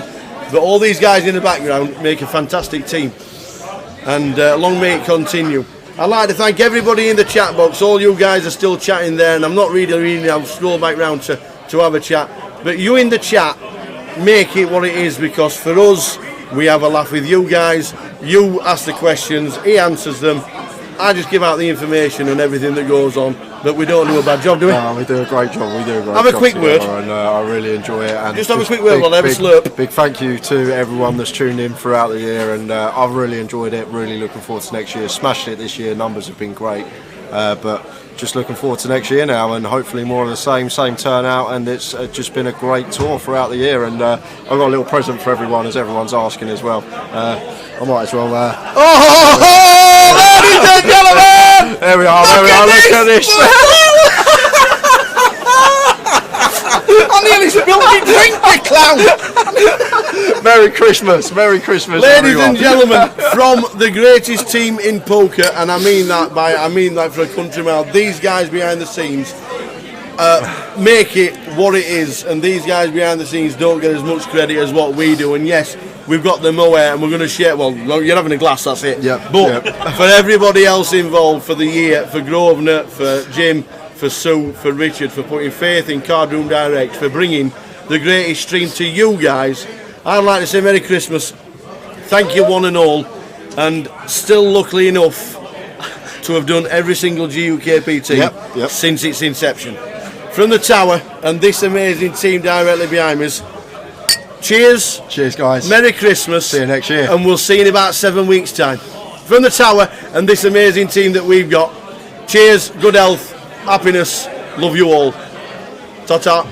but all these guys in the background make a fantastic team. And long may it continue. I'd like to thank everybody in the chat box. All you guys are still chatting there, and I'm not really reading. I'll scroll back round to have a chat. But you in the chat, make it what it is, because for us, we have a laugh with you guys. You ask the questions, he answers them. I just give out the information and everything that goes on. But we don't do a bad job, do we? No, we do a great job. Have a quick word. And I really enjoy it. And just have a quick word while I have a slurp. Big thank you to everyone that's tuned in throughout the year, and I've really enjoyed it. Really looking forward to next year. Smashed it this year. Numbers have been great, but just looking forward to next year now, and hopefully more of the same turnout. And it's just been a great tour throughout the year. And I've got a little present for everyone, as everyone's asking as well. I might as well. Ladies and gentlemen! There we are. Look at this. I nearly spilled my drink, you clown! Merry Christmas, ladies everyone. and gentlemen, from the greatest team in poker, and I mean that for a country mile. These guys behind the scenes make it what it is, and these guys behind the scenes don't get as much credit as what we do. And yes, we've got the moe, and we're going to share. Well, you're having a glass, that's it. Yep. But for everybody else involved, for the year, for Grosvenor, for Jim, for Sue, for Richard, for putting faith in Cardroom Direct, for bringing the greatest stream to you guys, I'd like to say Merry Christmas. Thank you one and all, and still luckily enough to have done every single GUKPT since its inception. From the tower and this amazing team directly behind us, cheers. Cheers, guys. Merry Christmas. See you next year. And we'll see you in about 7 weeks' time. From the tower and this amazing team that we've got, cheers, good health, happiness, love you all. Ta-ta.